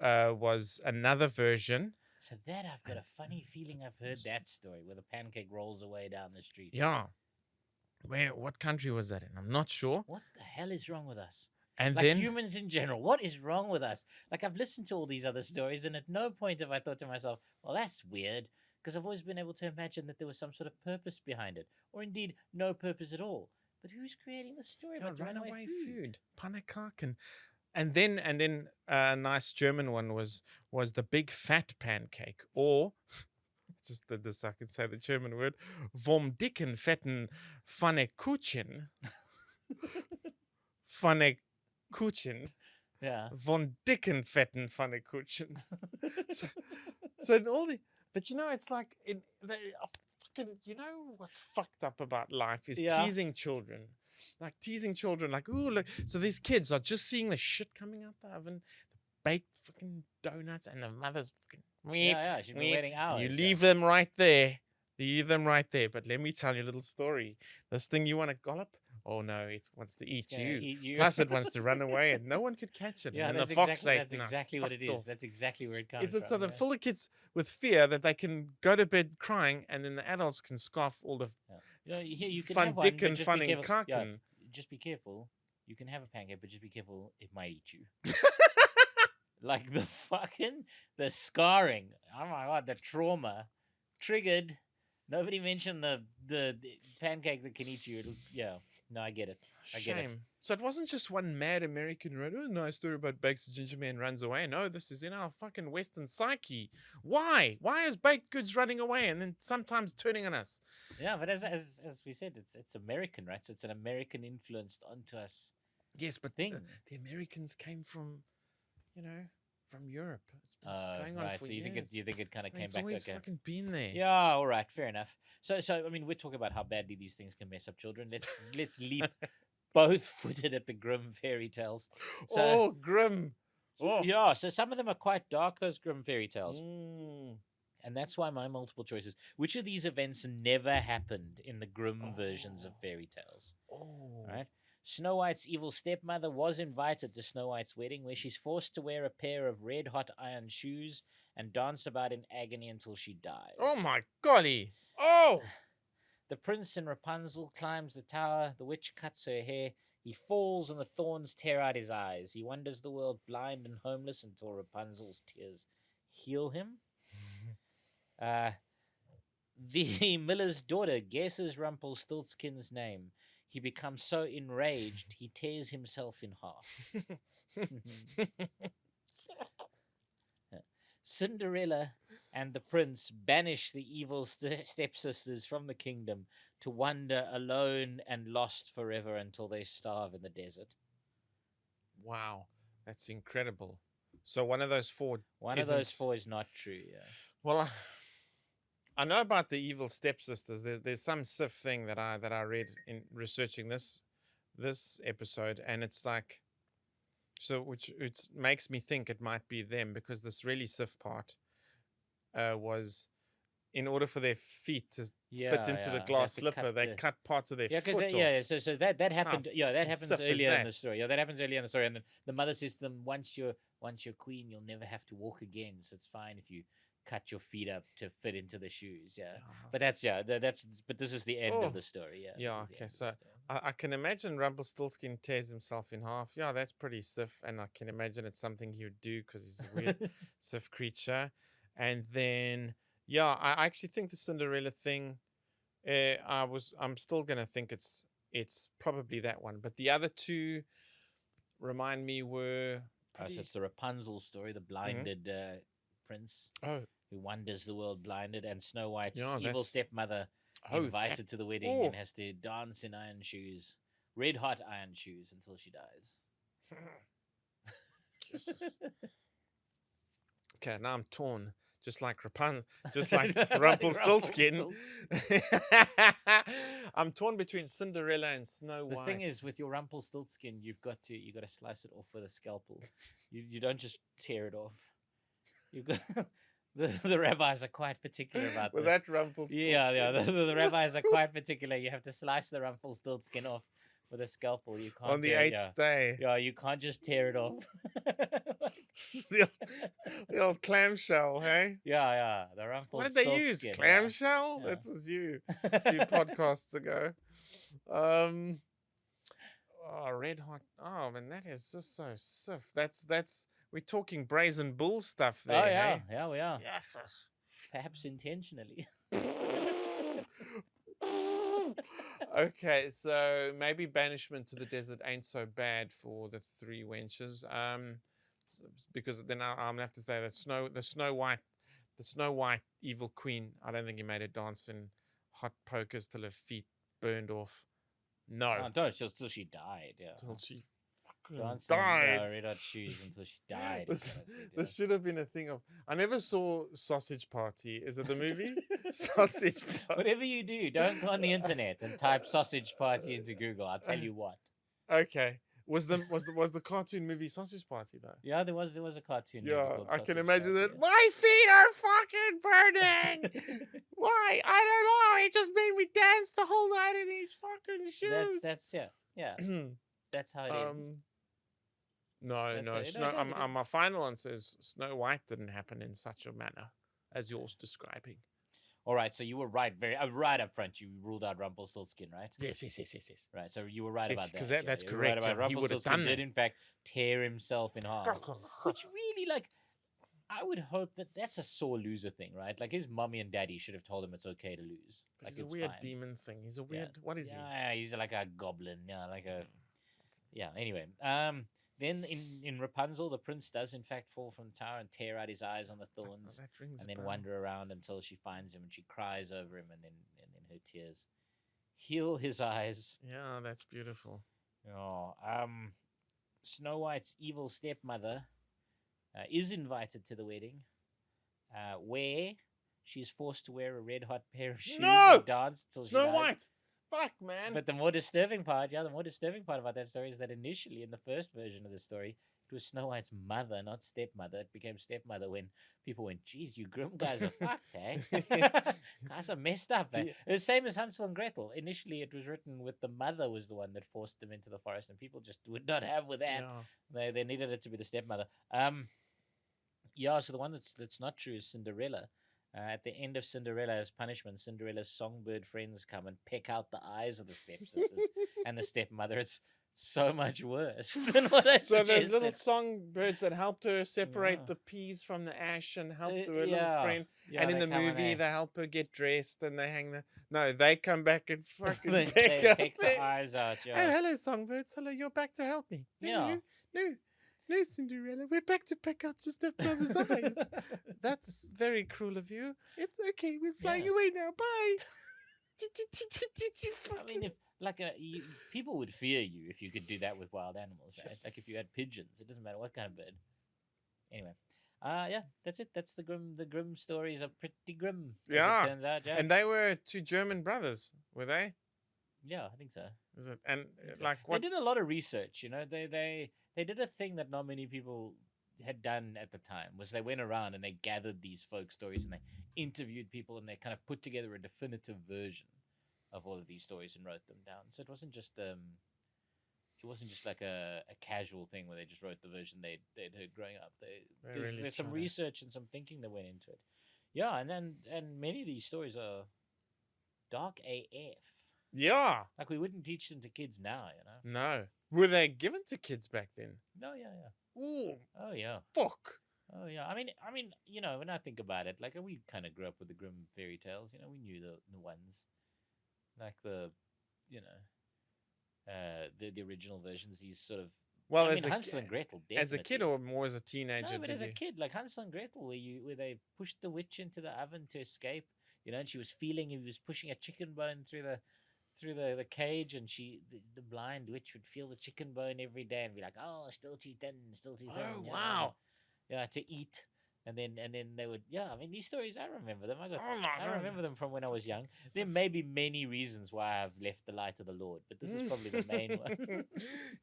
was another version. So that I've got a funny feeling I've heard that story where the pancake rolls away down the street. Yeah. What country was that in? I'm not sure. What the hell is wrong with us? And Like then humans in general, what is wrong with us? Like I've listened to all these other stories, and at no point have I thought to myself, well, that's weird, because I've always been able to imagine that there was some sort of purpose behind it, or indeed no purpose at all. But who's creating the story about runaway food? Panekaken. And then a nice German one was the big fat pancake, or just did this, I could say the German word, vom dicken fetten Pfannekuchen. Pfannekuchen. Yeah. Von dicken fetten Pfannekuchen. so in all the, but it's like they are fucking. You know what's fucked up about life is Yeah. teasing children, like ooh look. So these kids are just seeing the shit coming out the oven, the baked fucking donuts, and the mother's fucking. Yeah. She's been waiting hours. You leave them right there. But let me tell you a little story. This thing you want to gollop? Oh no, it wants to eat you. Plus, it wants to run away, and no one could catch it. Yeah, and that's the fox exactly, ate. that's exactly what it is. Off. That's exactly where it comes It's from. so they're full of kids with fear that they can go to bed crying, and then the adults can scoff all the You can fun have one, dick but and just fun be and careful. Yeah, kaken. just be careful. You can have a pancake, but just be careful. It might eat you. Like the scarring. Oh my god, the trauma triggered. Nobody mentioned the pancake that can eat you. No, I get it. I get it. So it wasn't just one mad American wrote a nice story about bakes the ginger man runs away. No, this is in our fucking Western psyche. Why? Why is baked goods running away and then sometimes turning on us? Yeah, but as we said, it's American, right? So it's an American influenced onto us. Yes, but thing. The Americans came from Europe. It's been going on right. for So you years. think it kind of came It's back? always fucking been there. Yeah, all right, fair enough. So I mean, we're talking about how badly these things can mess up children. Let's leap both footed at the grim fairy tales. So, grim. Yeah, so some of them are quite dark, those grim fairy tales. Mm. And that's why my multiple choices. Which of these events never happened in the grim versions of fairy tales? Right? Snow White's evil stepmother was invited to Snow White's wedding, where she's forced to wear a pair of red-hot iron shoes and dance about in agony until she dies. Oh my golly! Oh! The prince and Rapunzel climbs the tower. The witch cuts her hair. He falls and the thorns tear out his eyes. He wanders the world blind and homeless until Rapunzel's tears heal him. The miller's daughter guesses Rumpelstiltskin's name. He becomes so enraged, he tears himself in half. Cinderella and the prince banish the evil stepsisters from the kingdom to wander alone and lost forever until they starve in the desert. Wow, that's incredible. So one of those four. One of those four is not true. Yeah. Well, I know about the evil stepsisters. There's some Sif thing that I read in researching this episode, and it's like, so which it makes me think it might be them, because this really Sif part was, in order for their feet to fit into the glass slipper, they cut parts of their foot off. So that happened. That happens Sif is earlier in that? the story. Yeah, that happens earlier in the story, and the mother says to them, once you're queen, you'll never have to walk again. So it's fine if you cut your feet up to fit into the shoes. Yeah, but but this is the end of the story. Yeah. Okay. So I can imagine Rumpelstiltskin tears himself in half. Yeah, that's pretty Sif, and I can imagine it's something he would do because he's a weird Sif creature. And then I actually think the Cinderella thing. I'm still gonna think it's probably that one, but the other two remind me were. So it's the Rapunzel story, the blinded prince who wanders the world blinded, and Snow White's evil stepmother invited to the wedding and has to dance in iron shoes, red hot iron shoes, until she dies. Okay, now I'm torn, just like Rumpelstiltskin. I'm torn between Cinderella and Snow White. The thing is, with your Rumpelstiltskin, you got to slice it off with a scalpel. You don't just tear it off. You've got the rabbis are quite particular about with this. that Rumpelstiltskin. Yeah. The rabbis are quite particular. You have to slice the Rumpelstiltskin off with a scalpel. You can't on the 8th day. Yeah, you can't just tear it off. the old clamshell, hey? Yeah. The Rumpelstiltskin. What did they use? Clamshell? Yeah. That was you a few podcasts ago. Red hot. Oh man, that is just so Sif. That's we're talking brazen bull stuff there. Oh yeah, hey? yeah, we are. Yes. Perhaps intentionally. Okay, so maybe banishment to the desert ain't so bad for the three wenches. Because then I'm gonna have to say that the Snow White evil queen. I don't think he made her dance in hot pokers till her feet burned off. No, No, till she died. Yeah. till she Danced in died. red hot shoes until she died. This, is what I said, this should have been a thing of. I never saw Sausage Party. Is it the movie? Sausage Party. Whatever you do, don't go on the internet and type sausage party into Google. I'll tell you what. Okay. Was the cartoon movie Sausage Party though? Yeah, there was a cartoon. movie Yeah, called I can Sausage imagine Party, that. My feet are fucking burning. Why? I don't know. It just made me dance the whole night in these fucking shoes. That's yeah. That's how it ends. No, That's no. how it- Snow, no, no, my final answer is Snow White didn't happen in such a manner as yours describing. All right, so you were right, right up front. You ruled out Rumpelstiltskin, right? Yes. Right, so you were right Yes, about that. 'cause yeah, that's you were correct, Right about yeah, he would've Rumpelstiltskin done did that. in fact tear himself in half, which really I would hope that's a sore loser thing, right? Like his mommy and daddy should have told him it's okay to lose. Like He's a it's weird fine. demon thing. He's a weird. What is he? Yeah, he's like a goblin. Yeah, like a. Yeah. Anyway, then in Rapunzel, the prince does in fact fall from the tower and tear out his eyes on the thorns, That rings and a then bell. wander around until she finds him and she cries over him, and then her tears heal his eyes. Yeah, that's beautiful. Oh, Snow White's evil stepmother is invited to the wedding, where she's forced to wear a red hot pair of shoes No! and dance until she Snow dies. White. Fuck, man. But the more disturbing part about that story is that initially in the first version of the story, it was Snow White's mother, not stepmother. It became stepmother when people went, "Geez, you grim guys are fucked, eh? Guys are messed up." Eh? Yeah. It was the same as Hansel and Gretel. Initially, it was written with the mother was the one that forced them into the forest, and people just would not have with that. Yeah. They needed it to be the stepmother. Yeah. So the one that's not true is Cinderella. At the end of Cinderella, as punishment, Cinderella's songbird friends come and peck out the eyes of the stepsisters and the stepmother. It's so much worse than what I So suggested. there's little songbirds that helped her separate Yeah. the peas from the ash and helped her Yeah. little friend. Yeah, and in they the come movie, and they help her get dressed and they hang the. No, they come back and fucking they peck out peck the their- eyes out. Oh, Yeah. hello, songbirds. Hello, you're back to help me. Yeah. No, Cinderella. We're back to peck out your stepmother's eyes. That's very cruel of you. It's okay. We're flying Yeah. away now. Bye. I mean, if people would fear you if you could do that with wild animals, right? Like if you had pigeons, it doesn't matter what kind of bird. Anyway, yeah, that's it. That's the grim. The grim stories are pretty grim. As Yeah. it turns out, yeah. And they were two German brothers, were they? Yeah, I think so. Is it? And So like what? They did a lot of research. You know, they did a thing that not many people had done at the time. Was they went around and they gathered these folk stories and they interviewed people and they kind of put together a definitive version of all of these stories and wrote them down. So it wasn't just like a casual thing where they just wrote the version they'd heard growing up. There's some research and some thinking that went into it. Yeah, and many of these stories are dark AF. Yeah. Like we wouldn't teach them to kids now, you know. No. Were they given to kids back then? No, yeah. Ooh, Oh yeah. fuck. Oh yeah. I mean, you know, when I think about it, like we kind of grew up with the grim fairy tales. You know, we knew the ones, like the original versions. These sort of. Well, I as mean, a Hansel and Gretel. as a kid definitely. or more as a teenager? No, but did as a you? kid, like Hansel and Gretel, where they pushed the witch into the oven to escape. You know, and she was feeling he was pushing a chicken bone through the cage, and the blind witch would feel the chicken bone every day and be like, "Oh, still too thin, still too thin." Oh, yeah, wow. Yeah, to eat, and then they would. Yeah, I mean these stories, I remember them. Oh my I God, remember them from when I was young. that's There so may be many reasons why I've left the light of the Lord, but this is probably the main one.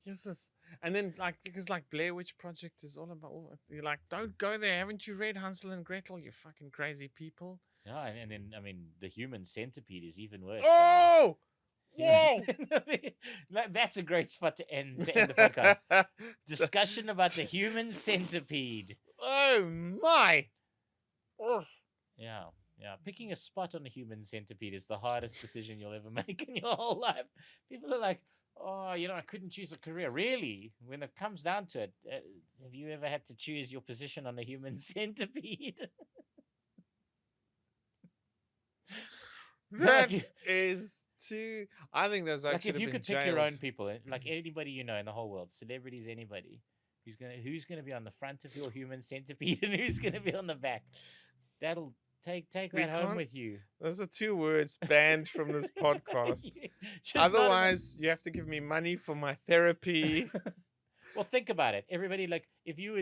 Yes, and then because Blair Witch Project is all about. You're like, don't go there. Haven't you read Hansel and Gretel? You fucking crazy people. Yeah, and then I mean the human centipede is even worse. Oh, whoa! That's a great spot to end the podcast. Discussion about the human centipede. Oh my! Oh. Yeah. Picking a spot on the human centipede is the hardest decision you'll ever make in your whole life. People are like, "Oh, you know, I couldn't choose a career." Really? When it comes down to it, have you ever had to choose your position on the human centipede? That Like, is too. I think there's like actually if you been could pick your own jailed. people, like anybody you know in the whole world, celebrities, anybody, who's gonna be on the front of your human centipede and who's gonna be on the back. That'll take We that home can't- with you. Those are two words banned from this podcast. Just not enough- Otherwise, you have to give me money for my therapy. Well, think about it, everybody. Like, if you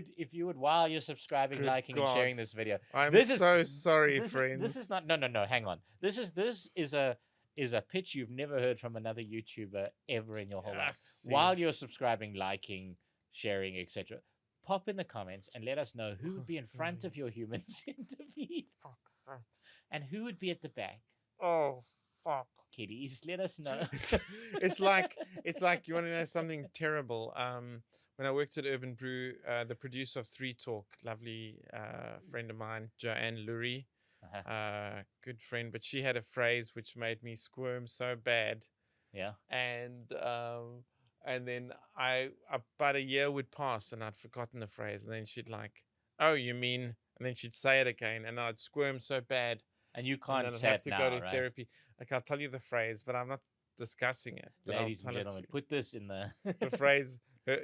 would, while you're subscribing, Good liking, and sharing God. this video, I'm this is so sorry, this friends. is not. No. Hang on. This is a pitch you've never heard from another YouTuber ever in your whole life. see. While you're subscribing, liking, sharing, etc., pop in the comments and let us know who would be in front of your human centipede and who would be at the back. Oh, fuck. Kiddies, let us know. It's like you want to know something terrible. When I worked at Urban Brew, the producer of Three Talk, lovely friend of mine, Joanne Lurie, good friend, but she had a phrase which made me squirm so bad. Yeah. And then about a year would pass and I'd forgotten the phrase, and then she'd like, "Oh, you mean?" and then she'd say it again, and I'd squirm so bad. And you can't and I'd say have it to now, go to right? therapy. Like, I'll tell you the phrase, but I'm not discussing it. But Ladies I'll and tell it gentlemen, to put this in the the phrase,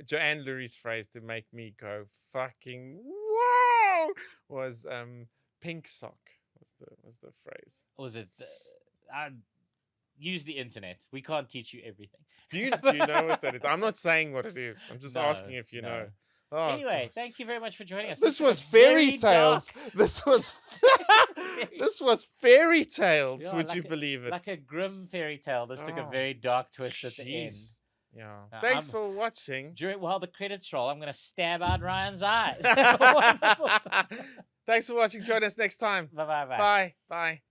Joanne Lurie's phrase to make me go fucking whoa was pink sock was the phrase. Was it? Use the internet. We can't teach you everything. Do you know what that is? I'm not saying what it is. I'm just No, asking if you no. know. Oh, Anyway, gosh. thank you very much for joining us. This was was very Fairytales. This was this was Fairytales. Yeah, Would like you believe it? Like a grim fairy tale. This took a Oh, very dark twist at the end. Jeez. Yeah. Now, Thanks for watching. While the credits roll, I'm going to stab out Ryan's eyes. Wonderful. Thanks for watching. Join us next time. Bye. Bye. Bye.